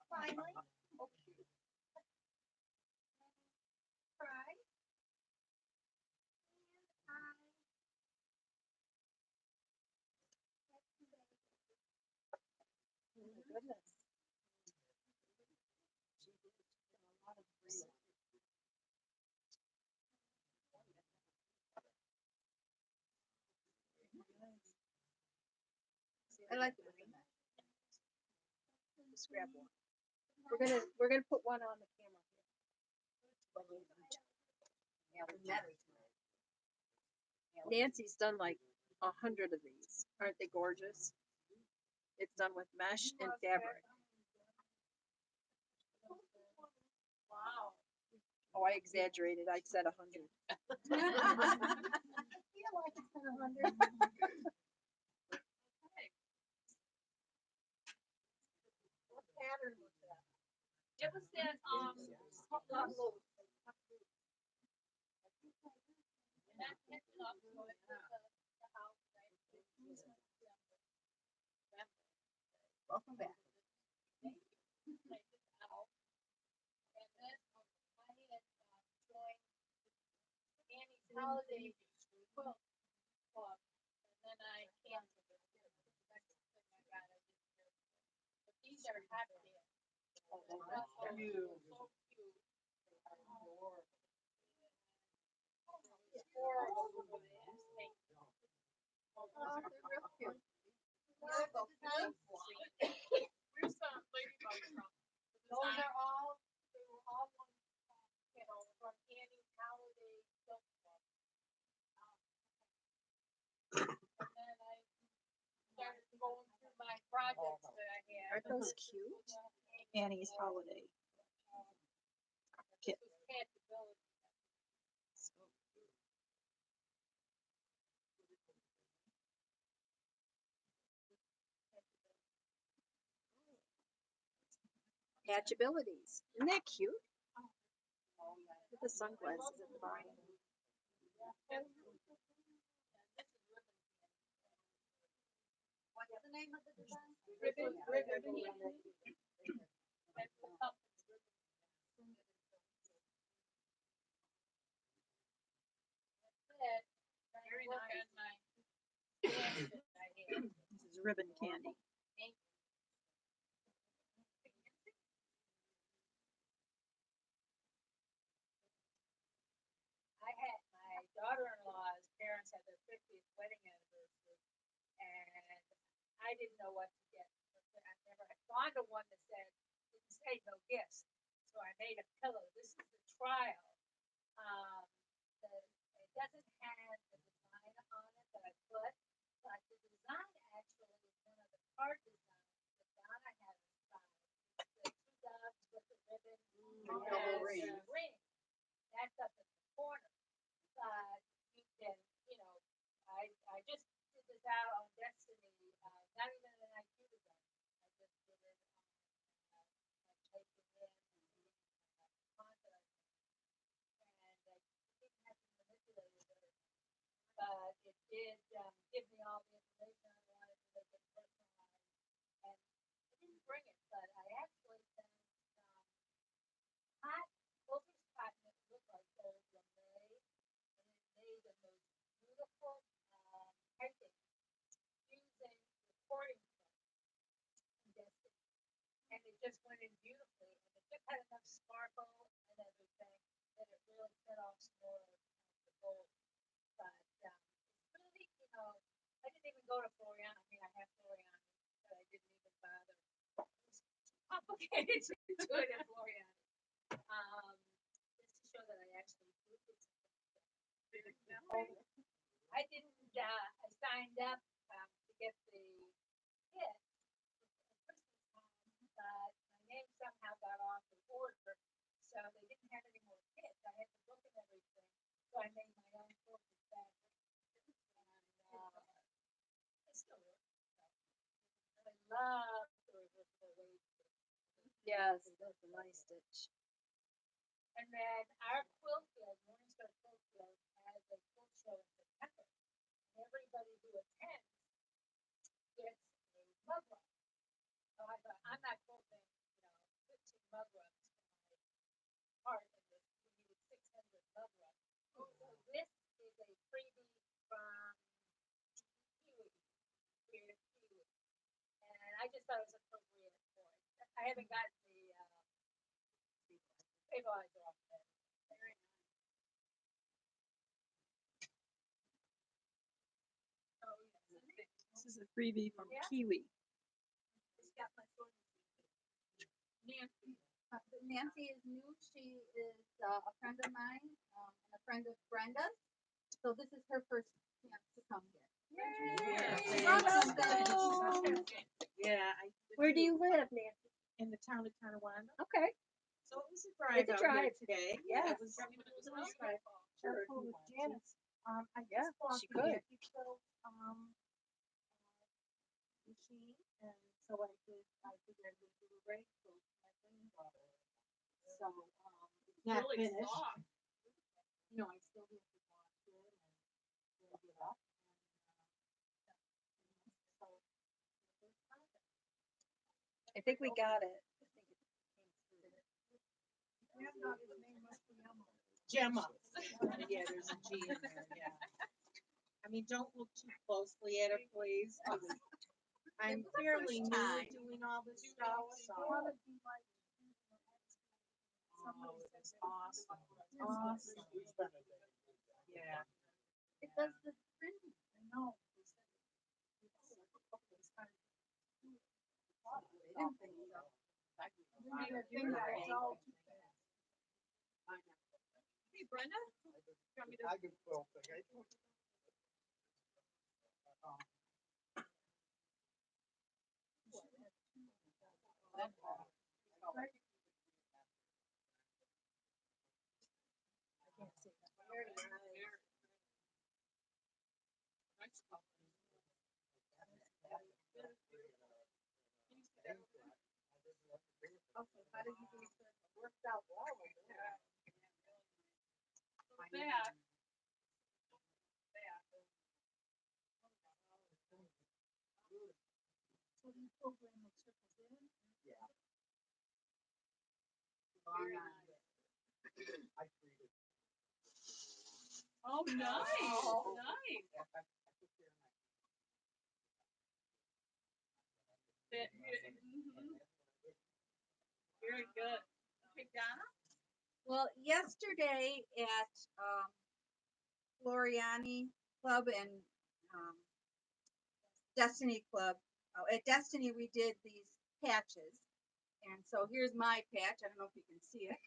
finally. Oh, cute. Try. Oh my goodness. I like it with the mesh. Just grab one. We're gonna put one on the camera here. Nancy's done like 100 of these. Aren't they gorgeous? It's done with mesh and fabric. Wow. Oh, I exaggerated. I said 100. I feel like it's been 100. What pattern was that? It was that, and that picked up, so it was the house, right? Welcome back. Thank you. Take it out. And then I had joined Annie's holiday quilt club, and then I canceled it. That's the thing I got, I didn't hear. But these are happy. Oh, So cute. cute. Four of them were these. Thank you. Oh, they're real cute. Where's the ladybug from? Those are all, They were all one, you know, from Annie's holiday quilt club. And then I started going through my projects that I had. Aren't those cute? Annie's holiday. This was Catchability. Hatchabilities. Isn't that cute? With the sunglasses at the bottom. What's the name of the design? Ribbon. That's the top. I didn't know what to get. I never had gone to one that said, didn't say no gifts. So I made a pillow. This is the trial. Um, it doesn't have the design on it that I put, but the design actually is one of the card designs that Donna had inside. The two dogs with the ribbon double and ring. the ring. That's up in the corner. But you can, you know, I just did this out on Destiny, not even an IQ design. I just did it on typing in content, and I didn't have to manipulate it very much. But it did give me all the information I wanted to make it personalized. And I didn't bring it, but I actually found some hot focus cotton that looked like old lame, and it made the most beautiful typing using recording from Destiny. And it just went in beautifully, and it just had enough sparkle and everything that it really set off some more of the gold. But it's really, you know, I didn't even go to Florian. I mean, I have Florian, but I didn't even bother. It was too complicated to do it in Florian. Just to show that I actually do it. I didn't, I signed up to get the kit at Christmas time, but my name somehow got off the order, so they didn't have any more kits. I had to book and everything, so I made my own focus fabric, and it still works. So. I love the reversible waist. Yes, that's a nice stitch. And then our quilt field, Morningstar Quilt Field, has a quilt show in September. And everybody who attends gets a mug rug. So I thought, I'm not quilting, 15 mug rugs for my part of this. We needed 600 mug rugs. So this is a freebie from Kiwi, Creative Kiwi. And I just thought it was appropriate for it. I haven't gotten the stabilizer off there. Very nice. Oh, yes. This is a freebie from Yeah. Kiwi. It's got my phone. Nancy. Nancy is new. She is a friend of mine and a friend of Brenda's. So this is her first chance to come here. Welcome. Yeah, Where do you live, Nancy? in the town of Tonawanda. Okay. So it was a drive It's a out here drive. today. Yes. It was a nice drive. Sure, if you with want to. Janice. I Yeah, just bought she the could. Yankee quilt, machine, and so I figured we do a break for my granddaughter. So, it's not Really finished. soft. You know, I still have to wash it and clean it up. So, it's project. I think we got it. Granddaughter's name must be Emma. Gemma. Yeah, there's a G in there, yeah. I mean, don't look too closely at it, please. 'Cause I'm was the fairly first new time. at doing all this stuff, so. Wanna be like, Oh, it was awesome. Awesome. Yeah. It does the printing. I know. Hey, Brenda? You want me to I can quilt thing. Okay, how did you do it? Worked out well. back? So you program the circles in? I treated. Oh, nice, nice. Very good. Okay, Donna? Well, yesterday at Floriani Club and Destiny Club, at Destiny we did these patches, and so here's my patch. I don't know if you can see it,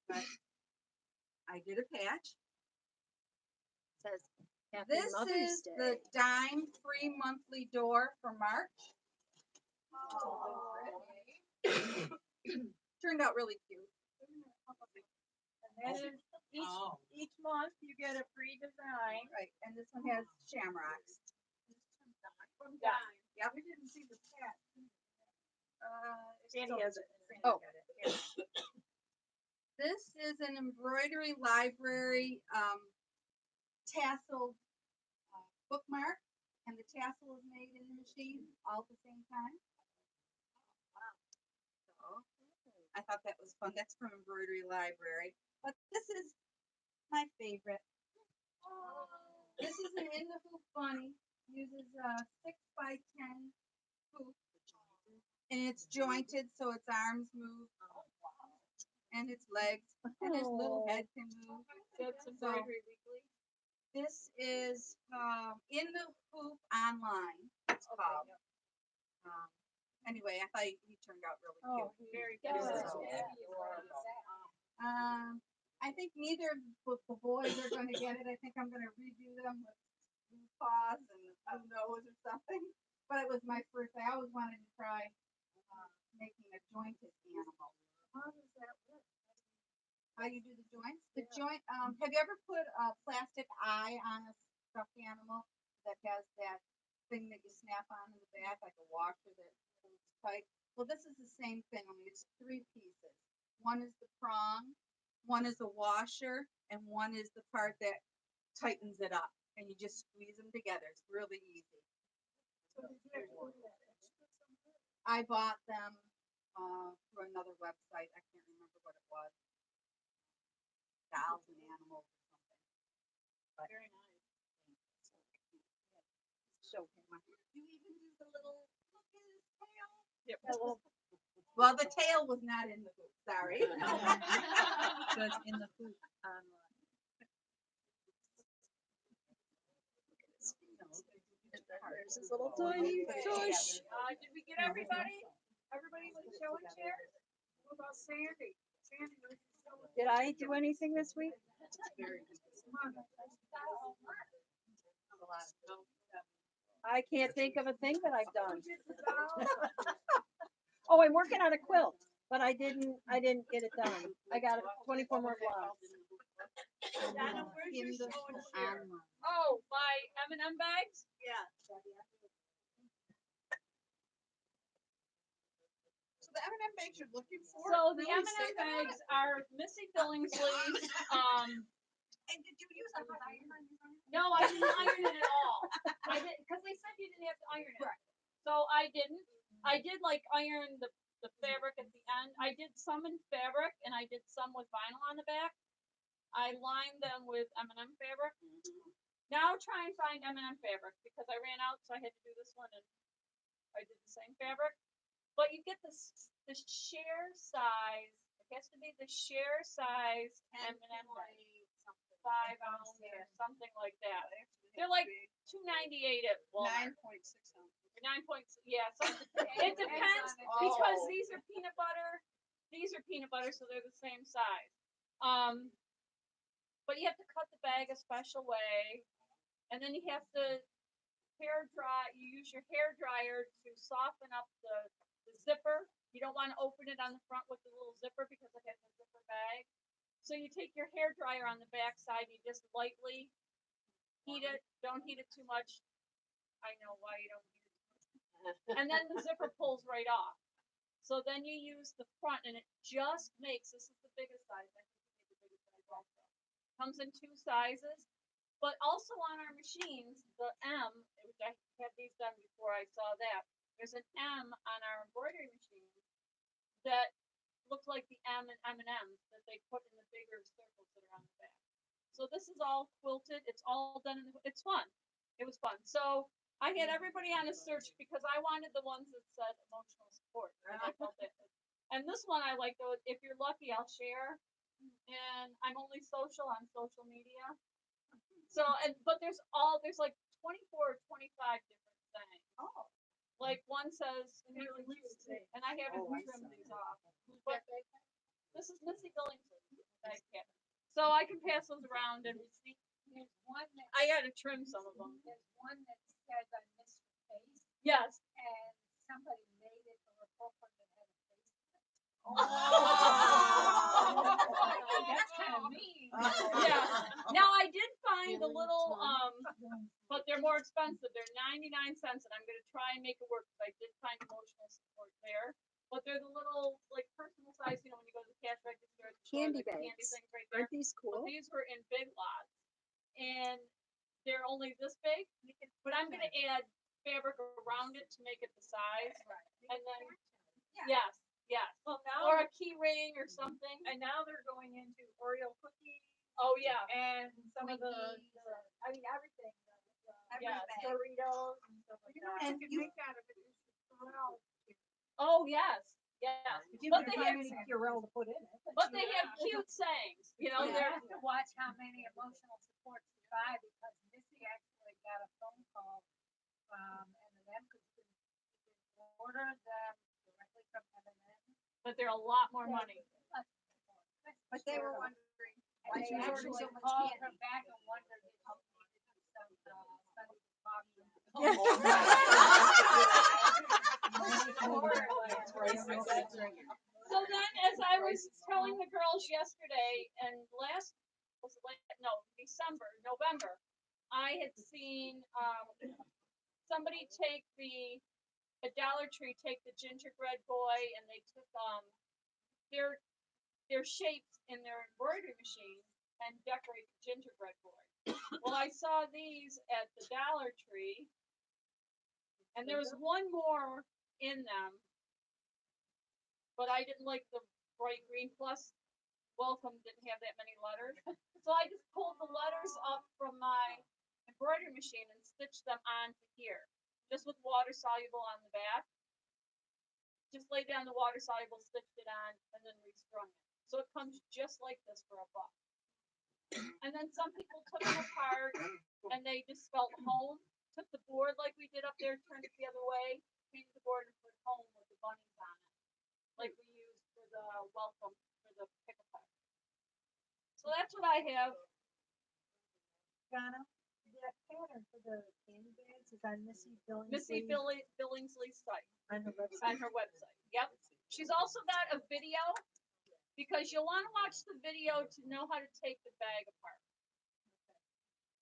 but I did a patch. Says Happy This Mother's is Day. the dime free monthly door for March. Turned out really cute. And that is each month you get a free design. Right, and this one has shamrocks. From Yeah. Dime. Yep. We didn't see the patch. Sandy has it. Sandy got it, yeah. This is an embroidery library tassel bookmark, and the tassel is made in the machine all at the same time. So, I thought that was fun. That's from Embroidery Library. But this is my favorite. This is an In the Hoop bunny. Uses a 6x10 hoop. And it's jointed so its arms move. And its legs. And his little head can move. That's So, embroidery weekly. this is In the Hoop Online. It's called. Anyway, I thought he turned out really cute. Very Yeah. good. So- Yeah. I think neither of the boys are going to get it. I think I'm going to redo them with blue paws and blue nose or something. But it was my first. I always wanted to try making a jointed animal. How does that work? How you do the joints? The joint. Have you ever put a plastic eye on a stuffed animal that has that thing that you snap on in the back, like a washer that holds tight? Well, this is the same thing. Only it's 3 pieces. One is the prong, one is a washer, and one is the part that tightens it up. And you just squeeze them together. It's really easy. So did you have to order that extra somewhere? I bought them through another website. I can't remember what it was. Dolls and animals or something. But Very nice. show him. You even do the little look at his tail. Yep. Well, the tail was not in the hoop. Sorry. So it's in the hoop online. There's his little tiny tush. Did we get everybody? Everybody with show and share? What about Sandy? Sandy was so. Did I do anything this week? I can't think of a thing that I've done. Oh, I'm working on a quilt, but I didn't get it done. I got 24 more blocks. Donna, where's your In the show and hoop share? online. Oh, my M&M bags? Yeah. So the M&M bags you're looking for? So the really M&M say that on bags it? are Missy Billingsley's. And did you use a hot iron on your? No, I didn't iron it at all. I did because they said you didn't have to iron it. So I didn't. I did like iron the fabric at the end. I did some in fabric and I did some with vinyl on the back. I lined them with M&M fabric. Now try and find M&M fabric because I ran out, so I had to do this one and I did the same fabric. But you get the share size. It has to be the share size M&M bag. 5 ounce or something like that. They're like $2.98 at Walmart. 9.6 ounces. 9 points. Yeah, so it depends because these are peanut butter. These are peanut butter, so they're the same size. But you have to cut the bag a special way, and then you have to hair dry. You use your hair dryer to soften up the zipper. You don't want to open it on the front with the little zipper because it has a zipper bag. So you take your hair dryer on the back side, you just lightly heat it. Don't heat it too much. I know why you don't heat it too much. And then the zipper pulls right off. So then you use the front, and it just makes, this is the biggest size. I think you need the biggest size also. Comes in 2 sizes. But also on our machines, the M, which I had these done before I saw that, there's an M on our embroidery machine that look like the M and M&M that they put in the bigger circles that are on the back. So this is all quilted. It's all done. It's fun. It was fun. So I had everybody on a search because I wanted the ones that said emotional support. And I felt it. And this one I like though. If you're lucky, I'll share. And I'm only social on social media. So but there's like 24 or 25 different things. Oh. Like one says, and I haven't Oh, I trimmed see. these off. But this is Missy Billingsley. bag cap. So I can pass those around and see. There's one that, I gotta trim some of them. there's one that says I missed your face, Yes. and somebody made it for a girlfriend that had a face. That's kind of mean. Yeah. Now I did find the little but they're more expensive. They're 99 cents, and I'm gonna try and make it work. Because I did find emotional support there. But they're the little like personal size, when you go to the cash register, Candy the candy bags. things right there. Aren't these But cool? these were in big lots, and they're only this big. But I'm gonna add fabric around it to make it the size, and then yes. Well, Or a key ring or something. and now they're going into Oreo cookies Oh yeah. and some of the, Twinkies, I mean, everything. Yes. Doritos and stuff like You know that. what you can make out of it is Purell. Oh yes. Yes. You But can they find have any Purell to put in it. but they have cute sayings. You They're have to watch how many emotional supports you buy, because Missy actually got a phone call from M&M, because you can order them directly from M&M. but they're a lot more money. but they were wondering why And she they was ordering actually so much called candy. her back and wondered if she needed some Sunday coffee. So then, as I was telling the girls yesterday, and November, I had seen somebody take a Dollar Tree take the gingerbread boy, and they took their shapes in their embroidery machine and decorate the gingerbread boy. Well, I saw these at the Dollar Tree, and there was one more in them, but I didn't like the bright green. Plus, welcome didn't have that many letters, so I just pulled the letters up from my embroidery machine and stitched them onto here, just with water soluble on the back. Just laid down the water soluble, stitched it on, and then restrung it. So it comes just like this for $1. And then some people took them apart and they just spelled home, took the board like we did up there, turned it the other way, painted the board and put home with the bunnies on it. Like we used for the welcome for the pick-a-peck. So that's what I have. Donna, that pattern for the candy bags is on Missy Missy Billingsley's site on her website. on her website. Yep. She's also got a video, because you'll want to watch the video to know how to take the bag apart.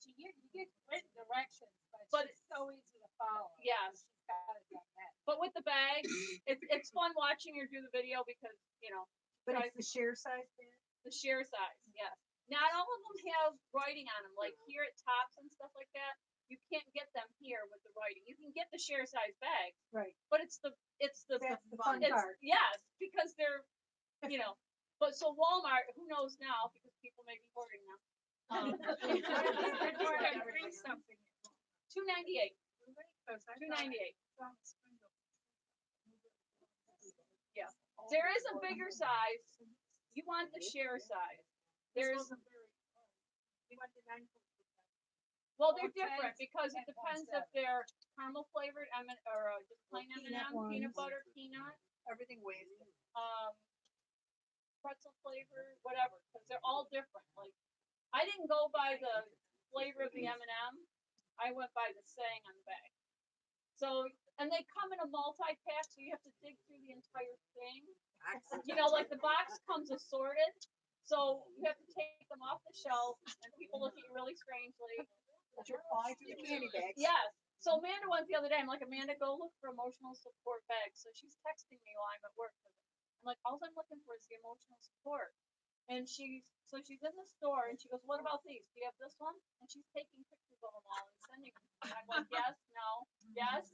So you get written directions, But but it's so easy to follow. Yes. She's got it like that. But with the bag, it's fun watching her do the video because, But it's the share size bag? the share size, yes. Not all of them have writing on them, like here at Tops and stuff like that. You can't get them here with the writing. You can get the share size bag, Right. but it's the That's the fun it's, part. yes, because they're, but so Walmart, who knows now, because people may be hoarding them. Something. $2.98. $2.98. Yeah. There is a bigger size. You want the share size. There's well, they're different because it depends if they're caramel flavored or just plain Peanut M&M, peanut ones. butter, peanut, Everything weighs. pretzel flavor, whatever, because they're all different. Like, I didn't go by the flavor of the M&M. I went by the saying on the bag. So, and they come in a multi-pack, so you have to dig through the entire thing. Like the box comes assorted, so you have to take them off the shelf, and people look at you really strangely. But you're flying through the candy bags. Yes. So Amanda went the other day. I'm like, Amanda, go look for emotional support bags. So she's texting me while I'm at work. I'm like, all I'm looking for is the emotional support. And she's in the store and she goes, what about these? Do you have this one? And she's taking pictures of them all and sending them. And I'm like, yes, no, yes.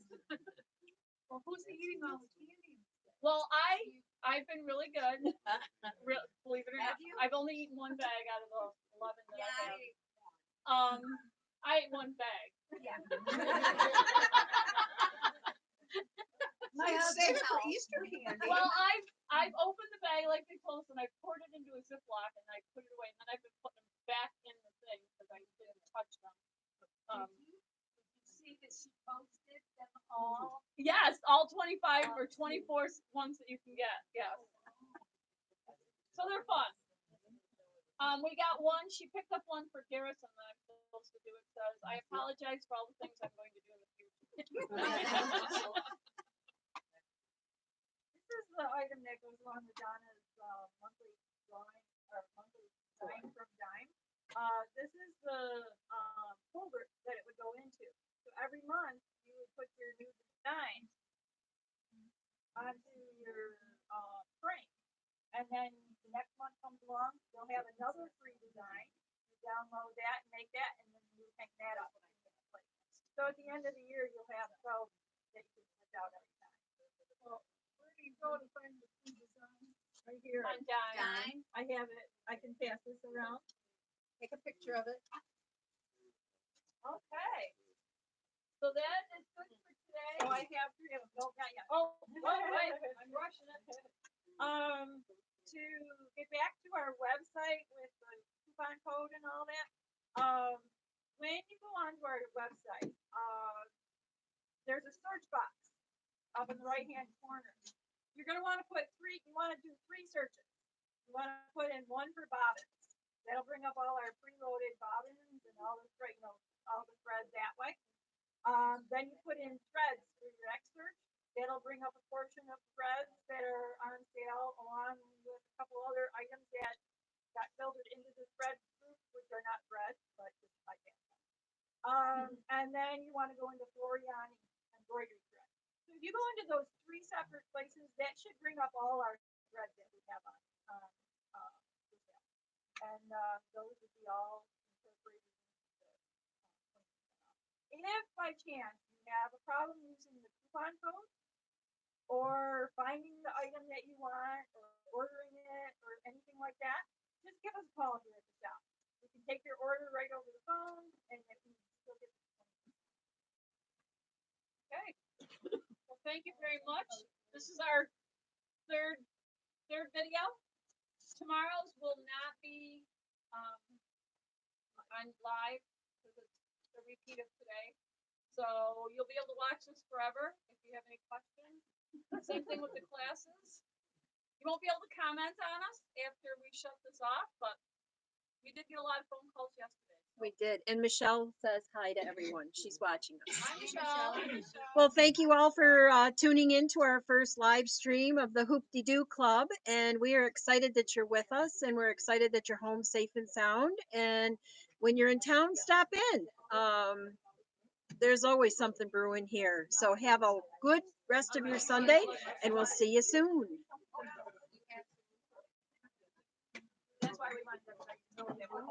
Well, who's eating all the candy? Well, I've been really good. Believe it or not, I've only eaten one bag out of the 11 that I have. I ate one bag. Save for Easter candy. Well, I've opened the bag like they closed and I poured it into a Ziploc and I put it away and then I've been putting them back in the thing because I didn't touch them. You see the She posted them all. Yes, all 25 or 24 ones that you can get. Yes. So they're fun. We got one. She picked up one for Garrison that I'm supposed to do. It says, "I apologize for all the things I'm going to do in the future." This is the item that goes along with Donna's monthly drawing or monthly dime from dime. This is the folder that it would go into. So every month you would put your new designs onto your frame, and then the next month comes along, you'll have another free design. You download that and make that, and then you hang that up. So at the end of the year, you'll have 12 that you can print out every time. Well, where do you go to find the free design? Right here. On dime. Dime. I have it. I can pass this around. Take a picture of it. Okay. So that is good for today. So I have three of them. No, not yet. Oh, wait, I'm rushing it. To get back to our website with the coupon code and all that, when you go onto our website, there's a search box up in the right-hand corner. You're gonna wanna put you wanna do 3 searches. You wanna put in one for bobbins. That'll bring up all our preloaded bobbins and all the all the threads that way. Then you put in threads for your next search. That'll bring up a portion of threads that are on sale along with a couple other items that got filtered into the thread group, which are not threads, but just like that. And then you want to go into Floriani embroidery thread. So if you go into those 3 separate places, that should bring up all our threads that we have on the sale. And those would be all incorporated into the 20% off. If by chance you have a problem using the coupon code, or finding the item that you want, or ordering it, or anything like that, just give us a call here at the shop. We can take your order right over the phone, and if you still get the Okay. Well, thank you very much. This is our third video. Tomorrow's will not be on live because it's the repeat of today. So you'll be able to watch this forever if you have any questions. Same thing with the classes. You won't be able to comment on us after we shut this off, but we did get a lot of phone calls yesterday. We did. And Michelle says hi to everyone. She's watching us. Hi, Michelle. Well, thank you all for tuning in to our first live stream of the Hoop-de-Doo Club. And we are excited that you're with us, and we're excited that you're home safe and sound. And when you're in town, stop in. There's always something brewing here. So have a good rest of your Sunday, and we'll see you soon. That's why we wanted everybody to know that we're